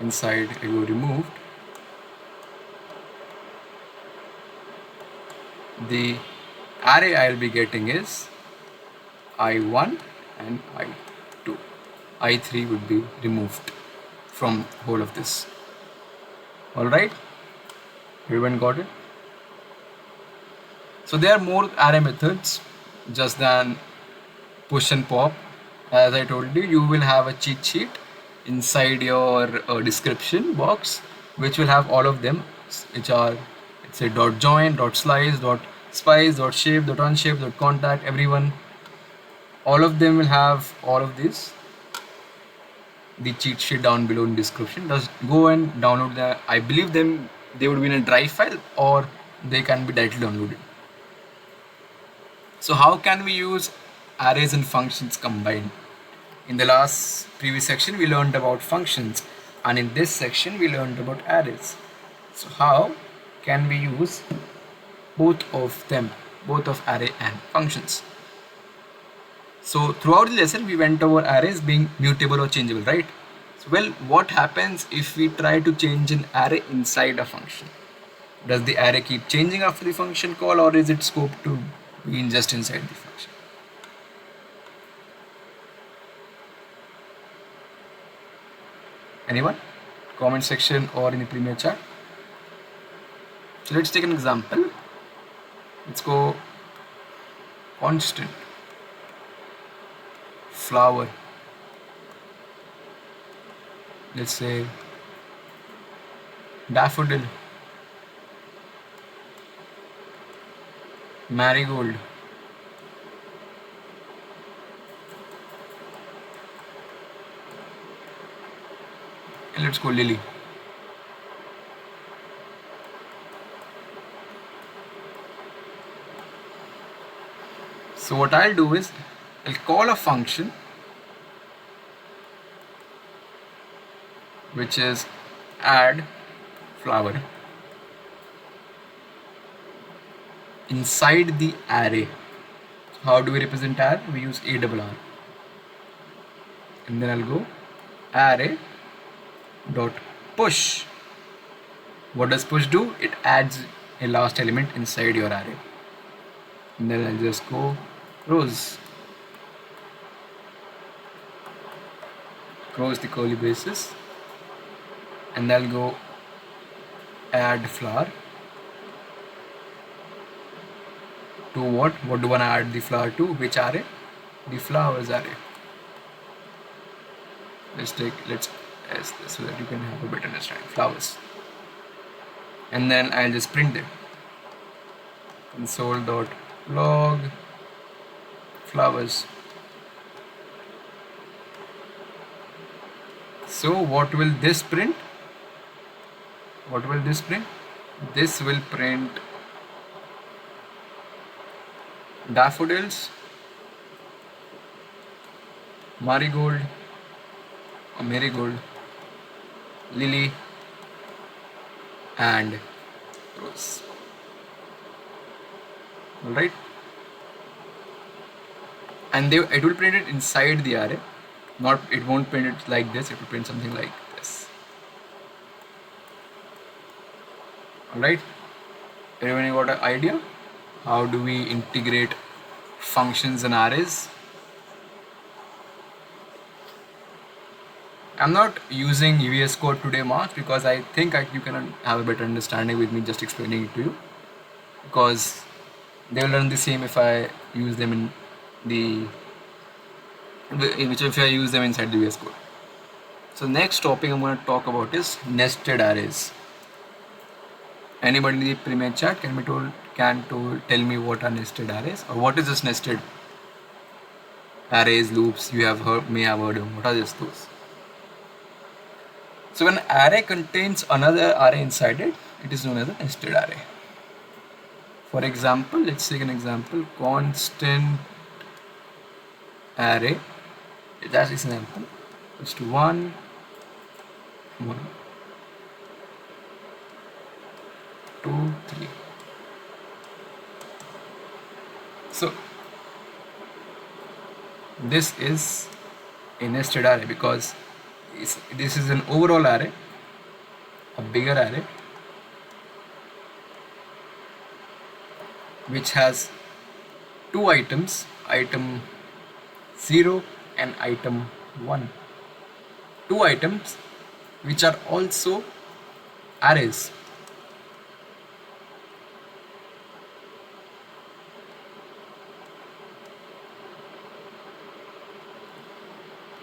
inside I go removed, the array I'll be getting is I1 and I2. I3 would be removed from whole of this. Alright, everyone got it? So there are more array methods just than push and pop. As I told you, you will have a cheat sheet inside your description box, which will have all of them, which are, let's say, dot join, dot slice, dot spice, dot shape, dot unshape, dot contact, everyone. All of them will have all of this. The cheat sheet down below in description. Just go and download them. I believe them they would be in a drive file or they can be directly downloaded. So how can we use arrays and functions combined? In the last previous section we learned about functions, and in this section we learned about arrays. So how can we use both of them, both of array and functions? So throughout the lesson we went over arrays being mutable or changeable, right? So well, what happens if we try to change an array inside a function? Does the array keep changing after the function call, or is it scoped to be just inside the function? Anyone? Comment section or in the Premiere chat. So let's take an example. Let's go constant flower. Let's say daffodil, marigold, and let's go lily. So what I'll do is I'll call a function which is add flower inside the array. How do we represent array? We use ARR, and then I'll go array dot push. What does push do? It adds a last element inside your array, and then I'll just go close the curly braces, and I'll go add flower to what do I want to add the flower to? Which array? The flowers array. Let's as this so that you can have a better understanding. Flowers, and then I'll just print them. Console dot log flowers. So what will this print? What will this print? This will print daffodils, marigold, a marigold, lily, and rose. Alright, and it will print it inside the array. Not, it won't print it like this, it will print something like this. Alright, everyone got an idea? How do we integrate functions and arrays? I'm not using VS Code today much because I think you can have a better understanding with me just explaining it to you, because they will learn the same if I use them in the if I use them inside the VS Code. So next topic I'm going to talk about is nested arrays. Anybody in the Premier chat can tell me what are nested arrays, or what is this nested arrays, loops you may have heard of? What are those? So when an array contains another array inside it, it is known as a nested array. For example, let's take an example: constant array. That is an example. It's to 1, 1, 2, 3. So this is a nested array because this is an overall array, a bigger array, which has two items, item 0 and item 1. Two items which are also arrays.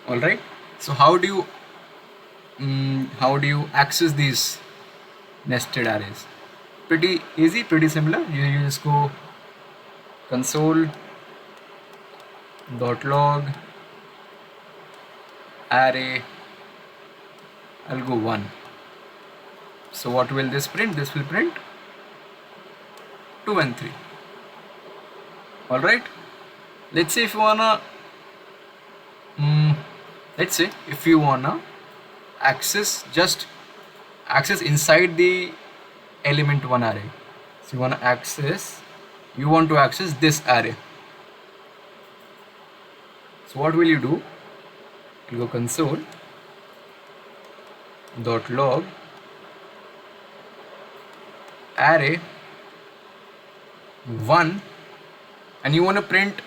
Alright, so how do you access these nested arrays? Pretty easy, pretty similar. You just go console.log array, I'll go 1. So what will this print? This will print 2 and 3. Alright, let's say if you wanna access inside the element 1 array. So you want to access this array. So what will you do? You go console.log array 1, and you want to print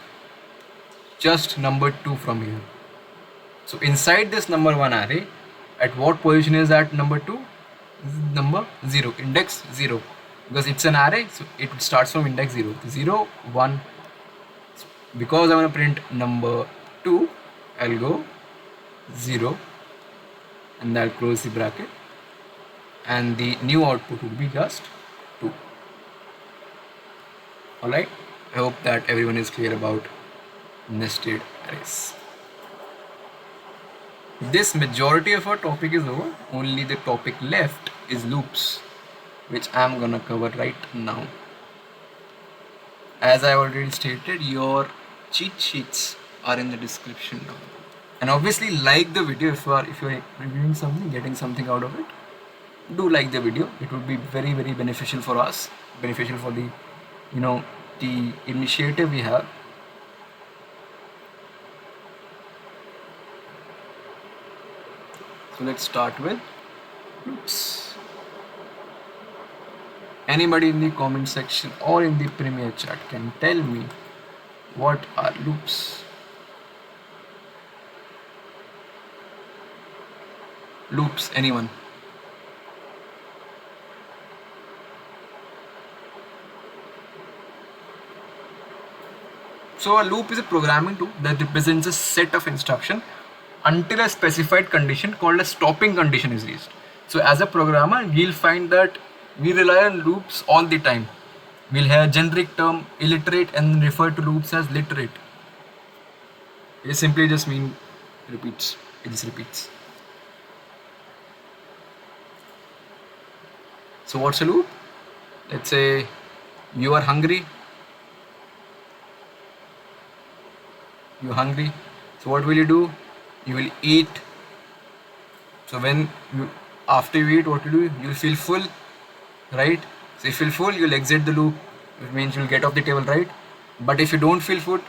just number 2 from here. So inside this number 1 array, at what position is that number 2? Number 0, index 0, because it's an array, so it starts from index 0, 0, 1. Because I want to print number 2, I'll go 0 and I'll close the bracket, and the new output will be just 2. Alright, I hope that everyone is clear about nested arrays. This majority of our topic is over. Only the topic left is loops, which I'm gonna cover right now. As I already stated, your cheat sheets are in the description now. And obviously like the video if you're reviewing something, getting something out of it. Do like the video. It would be very, very beneficial for us, beneficial for the the initiative we have. So let's start with loops. Anybody in the comment section or in the Premier chat can tell me what are loops? Loops, anyone? So a loop is a programming tool that represents a set of instructions until a specified condition called a stopping condition is reached. So as a programmer, you'll find that we rely on loops all the time. We'll have generic term illiterate and refer to loops as literate. It simply just means repeats. It just repeats. So what's a loop? Let's say you are hungry. You're hungry. So what will you do? You will eat So when you, after you eat, what you do, you'll feel full, right? So if you feel full, you'll exit the loop. It means you'll get off the table, right? But if you don't feel food,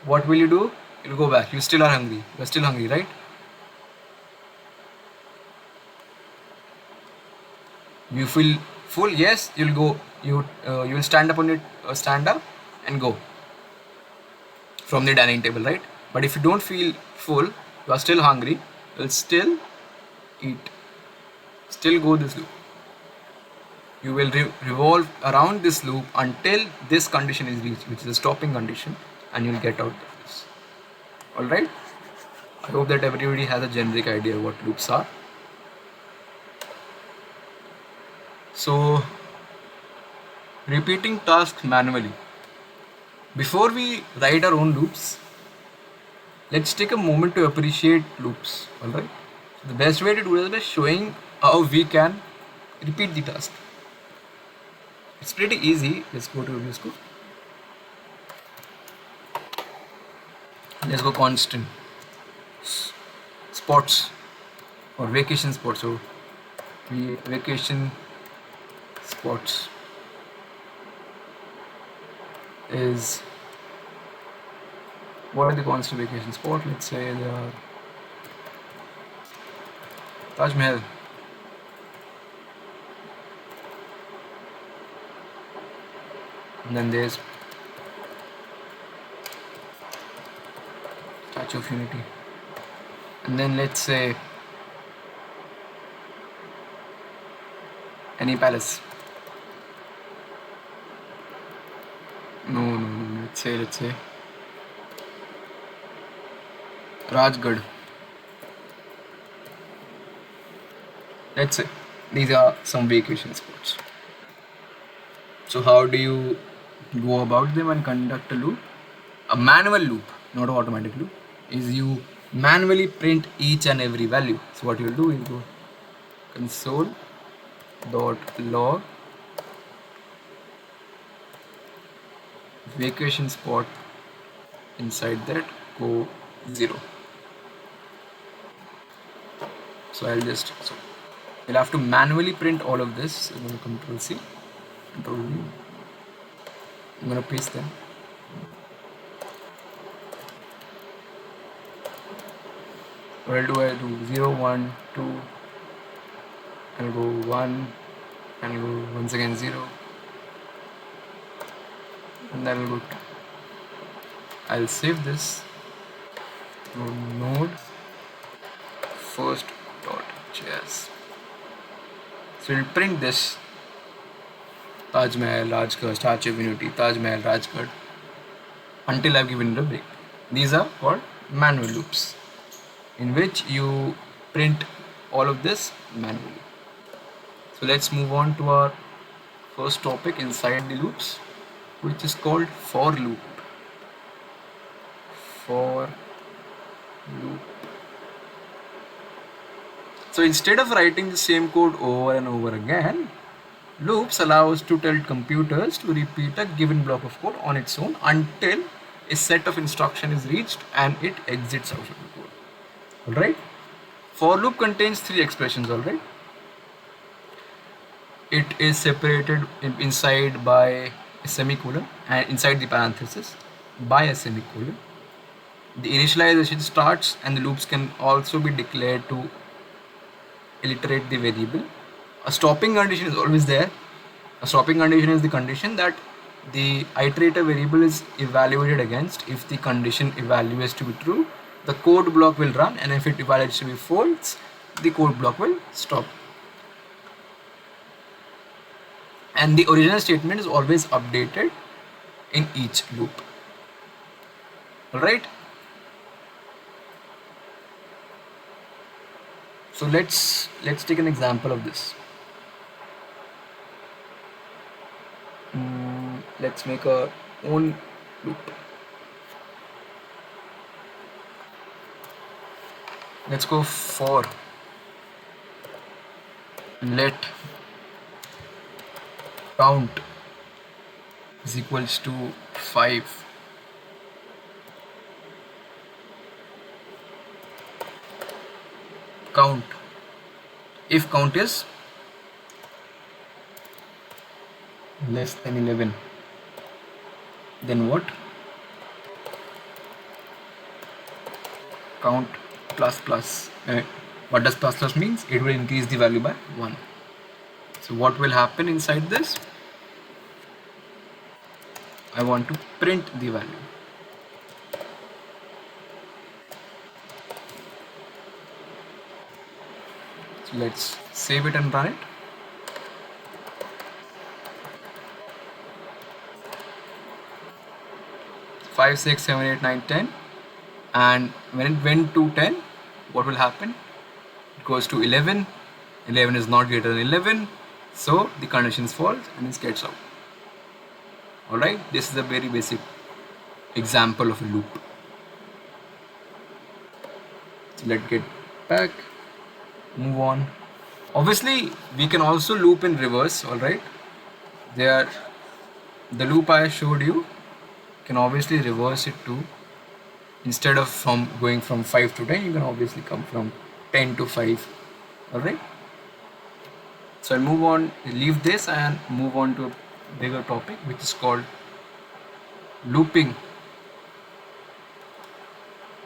what will you do? You'll go back. You still are hungry. You're still hungry, right? You feel full, yes. You'll go. You'll stand up on it. Stand up and go from the dining table, right? But if you don't feel full, you are still hungry. You'll still eat. Still go this loop. You will revolve around this loop until this condition is reached, which is a stopping condition, and you'll get out of this. Alright? I hope that everybody has a generic idea what loops are. So, repeating tasks manually. Before we write our own loops, let's take a moment to appreciate loops. Alright? So the best way to do that is showing how we can repeat the task. It's pretty easy. Let's go to VS Code. Let's go constant spots or vacation spots. So vacation spots is, what are the constant vacation spots? Let's say they are Taj Mahal. And then there's Statue of Unity. And then let's say any palace. No. Let's say Rajgarh. Let's say these are some vacation spots. So how do you go about them and conduct a loop? A manual loop, not an automatic loop, is you manually print each and every value. So what you'll do is go console.log vacation spot, inside that go 0. So you'll have to manually print all of this. I'm going to Control C, Control V. I'm going to paste them. What I'll do 0, 1, 2, I'll go 1, and go once again 0, and then I'll go 2. I'll save this to node first.js. So it'll print this Taj Mahal, Rajgarh, Statue of Unity, Taj Mahal, Rajgarh, until I've given it a break. These are called manual loops, in which you print all of this manually. So let's move on to our first topic inside the loops, which is called for loop. For loop. So instead of writing the same code over and over again, loops allow us to tell computers to repeat a given block of code on its own until a set of instruction is reached and it exits out of the code. Alright? For loop contains 3 expressions, alright? It is separated inside by a semicolon and inside the parenthesis by a semicolon. The initialization starts, and the loops can also be declared to iterate the variable. A stopping condition is always there. A stopping condition is the condition that the iterator variable is evaluated against. If the condition evaluates to be true, the code block will run, and if it evaluates to be false, the code block will stop. And the original statement is always updated in each loop. Alright? So let's take an example of this. Let's make our own loop. Let's go for let count is equals to 5. Count If count is less than 11, then what? Count plus plus. What does plus plus means? It will increase the value by 1. So what will happen inside this? I want to print the value. So let's save it and run it. 5, 6, 7, 8, 9, 10. And when it went to 10, what will happen? It goes to 11. 11 is not greater than 11. So the condition is false and it gets out. Alright, this is a very basic example of a loop. So let's get back, move on. Obviously, we can also loop in reverse, alright. The loop I showed you, can obviously reverse it to, instead of from going from 5 to 10, you can obviously come from 10 to 5, alright. So I'll move on, leave this and move on to a bigger topic, which is called looping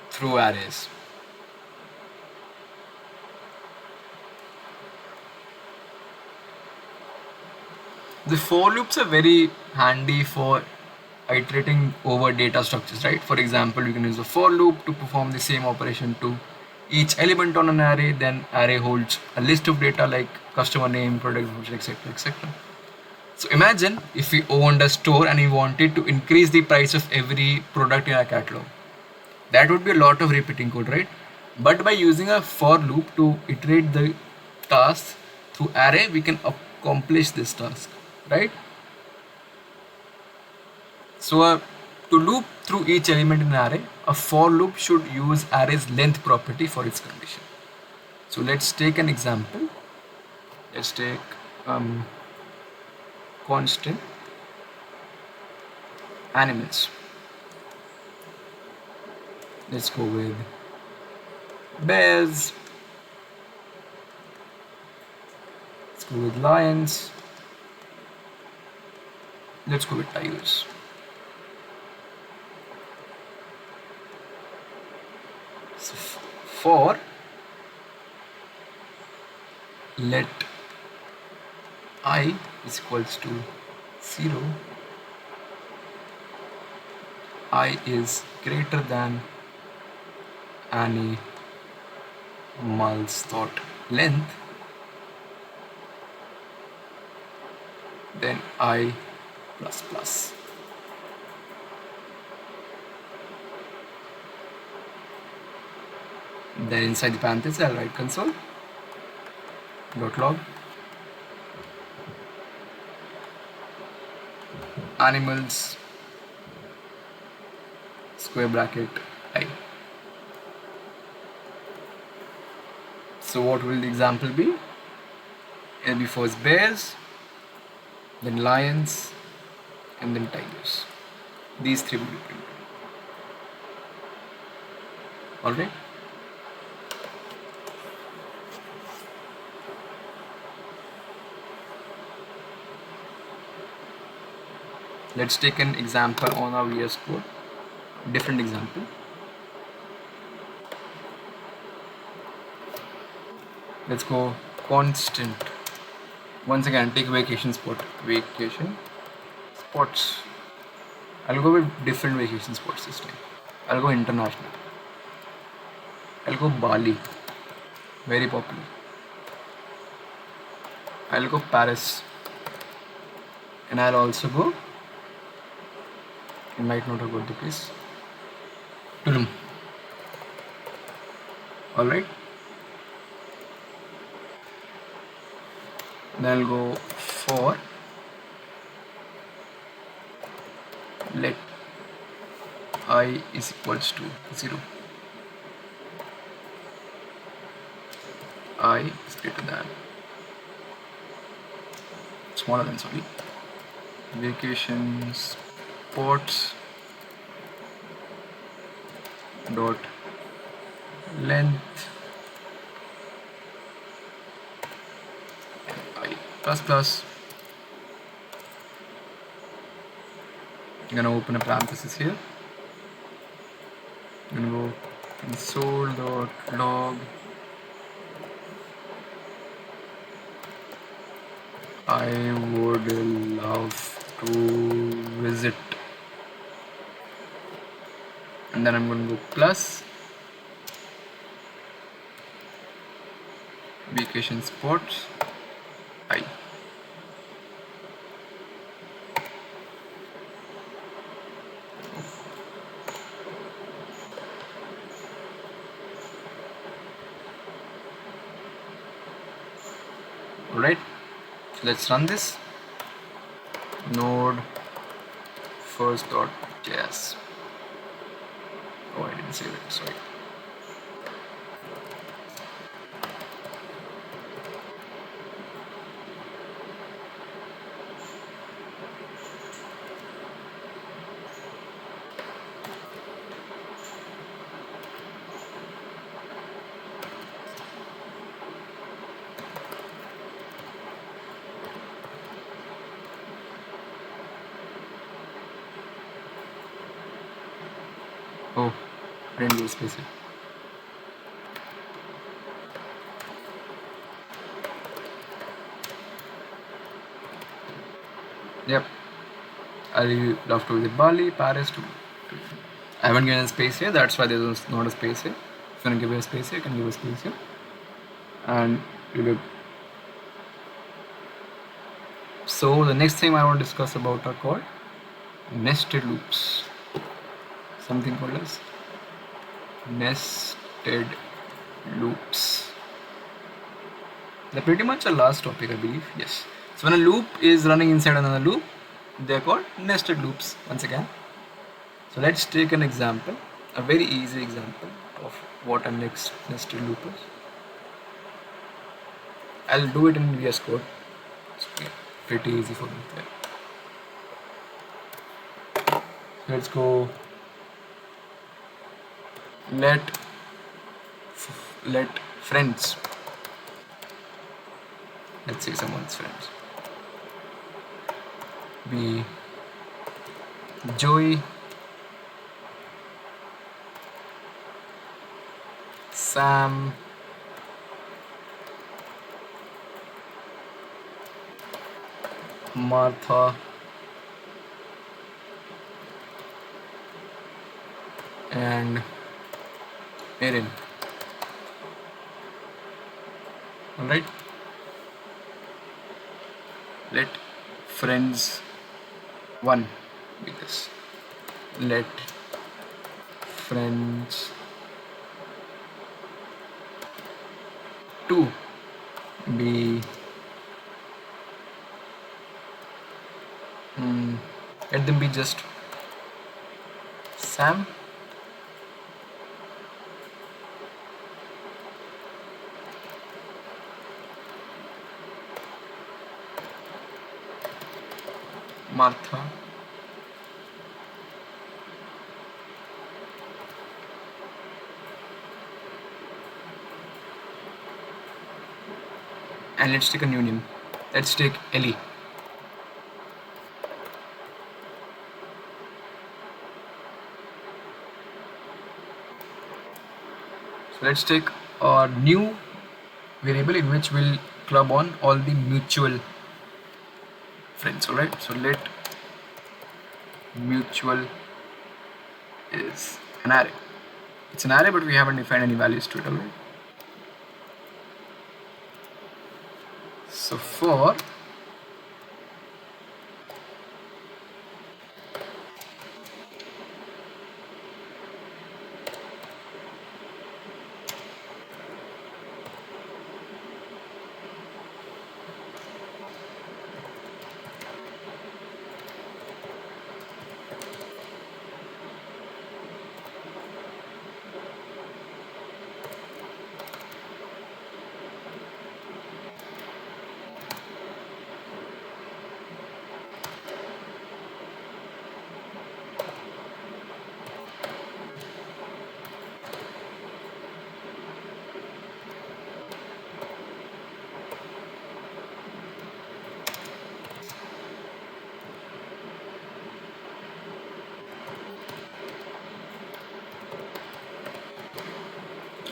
through arrays. The for loops are very handy for iterating over data structures, right? For example, you can use a for loop to perform the same operation to each element on an array. Then array holds a list of data like customer name, product, etc., etc. So imagine if we owned a store and we wanted to increase the price of every product in our catalog. That would be a lot of repeating code, right? But by using a for loop to iterate the task through array, we can accomplish this task, right? So to loop through each element in an array, a for loop should use array's length property for its condition. So let's take an example. Let's take constant animals. Let's go with bears. Let's go with lions. Let's go with tigers. So for let I is equals to 0, I is greater than animal's dot length, then I plus plus. Then inside the parenthesis I'll write console dot log animals square bracket I. So what will the example be? It'll be first bears, then lions, and then tigers. These three will be printed. Alright? Let's take an example on our VS Code. Different example. Let's go constant. Once again, take vacation spot. Vacation spots. I'll go with different vacation spots this time. I'll go international. I'll go Bali. Very popular. I'll go Paris. And I'll also go, you might not have got the place, Tulum. Alright. Then I'll go for let I is equals to 0. I is greater than, smaller than, sorry, vacation spots dot length plus plus. I'm gonna open a parenthesis here. I'm gonna go console.log I would love to visit, and then I'm going to go plus vacation spots I. Alright, so let's run this. Node first.js. Oh, I didn't save it, sorry. Oh, I didn't do space here. Yep, I love to visit Bali, Paris too. I haven't given a space here, that's why there's not a space here. If you want to give a space here, you can give a space here. And you will. So the next thing I want to discuss about are called nested loops. Something called as nested loops. They're pretty much the last topic, I believe. Yes. So when a loop is running inside another loop, they're called nested loops once again. So let's take an example, a very easy example of what a nested loop is. I'll do it in VS Code. It's pretty easy for me there. Let's go. Let friends. Let's say someone's friends be Joey, Sam, Martha, and Erin. Alright, let friends 1 be this. Let friends 2 be let them be just Sam, Martha, and let's take a new name. Let's take Ellie. So let's take a new variable in which we'll club on all the mutual friends. Alright, so let mutual is an array. It's an array, but we haven't defined any values to it. Alright, so for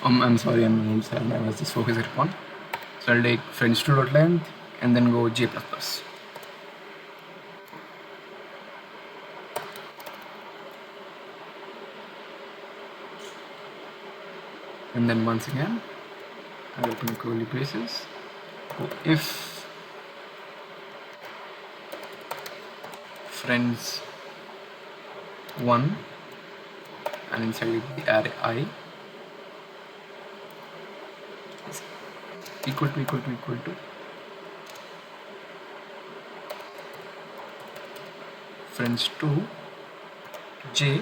I'm sorry, I'm sorry, I was just focusing upon. So I'll take friends2 dot length and then go j plus plus. And then once again, I'll open curly braces. So if friends 1 and inside the array I is equal to friends 2 j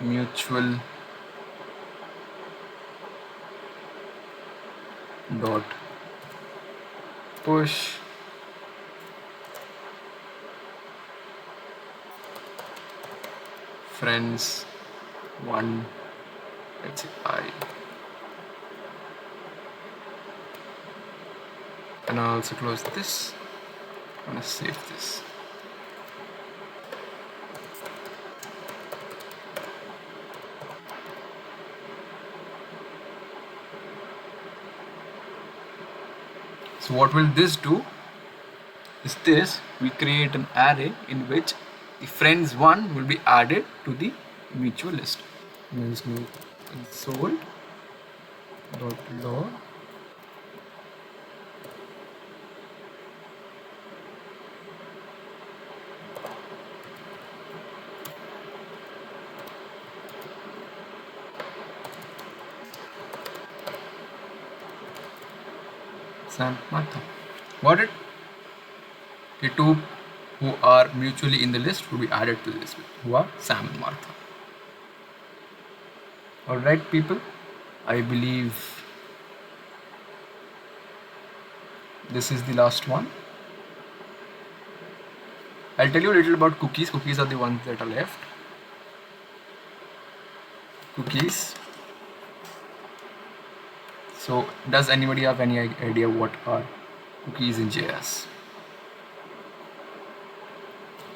mutual dot push friends 1, let's say I, and I'll also close this. I'm gonna save this. So what will this do is this we create an array in which the friends 1 will be added to the mutual list. There's no console dot log Sam Martha. Got it? The two who are mutually in the list will be added to the list, who are Sam and Martha. Alright people, I believe this is the last one. I'll tell you a little about cookies. Cookies are the ones that are left. Cookies. So does anybody have any idea what are cookies in JS?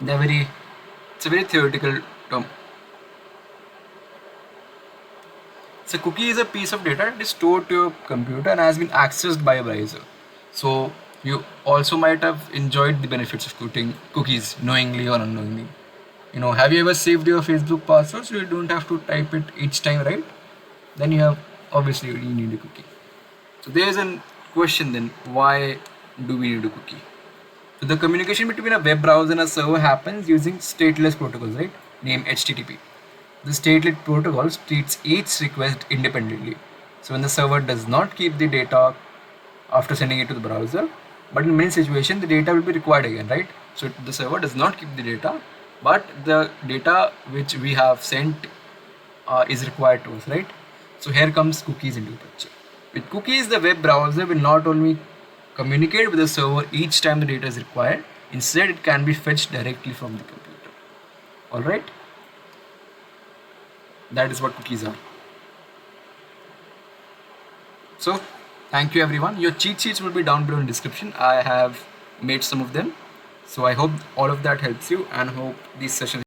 It's a very theoretical term. So cookie is a piece of data that is stored to your computer and has been accessed by a browser. So you also might have enjoyed the benefits of cookies knowingly or unknowingly. Have you ever saved your Facebook password so you don't have to type it each time, right? Then you need a cookie. So there's a question then, why do we need a cookie? So the communication between a web browser and a server happens using stateless protocols, right? Named HTTP. The stateless protocol treats each request independently. So when the server does not keep the data after sending it to the browser, but in many situations the data will be required again, right? So the server does not keep the data, but the data which we have sent is required to us, right? So here comes cookies into the picture. With cookies, the web browser will not only communicate with the server each time the data is required, instead it can be fetched directly from the computer. Alright? That is what cookies are. So thank you everyone. Your cheat sheets will be down below in the description. I have made some of them. So I hope all of that helps you and hope these sessions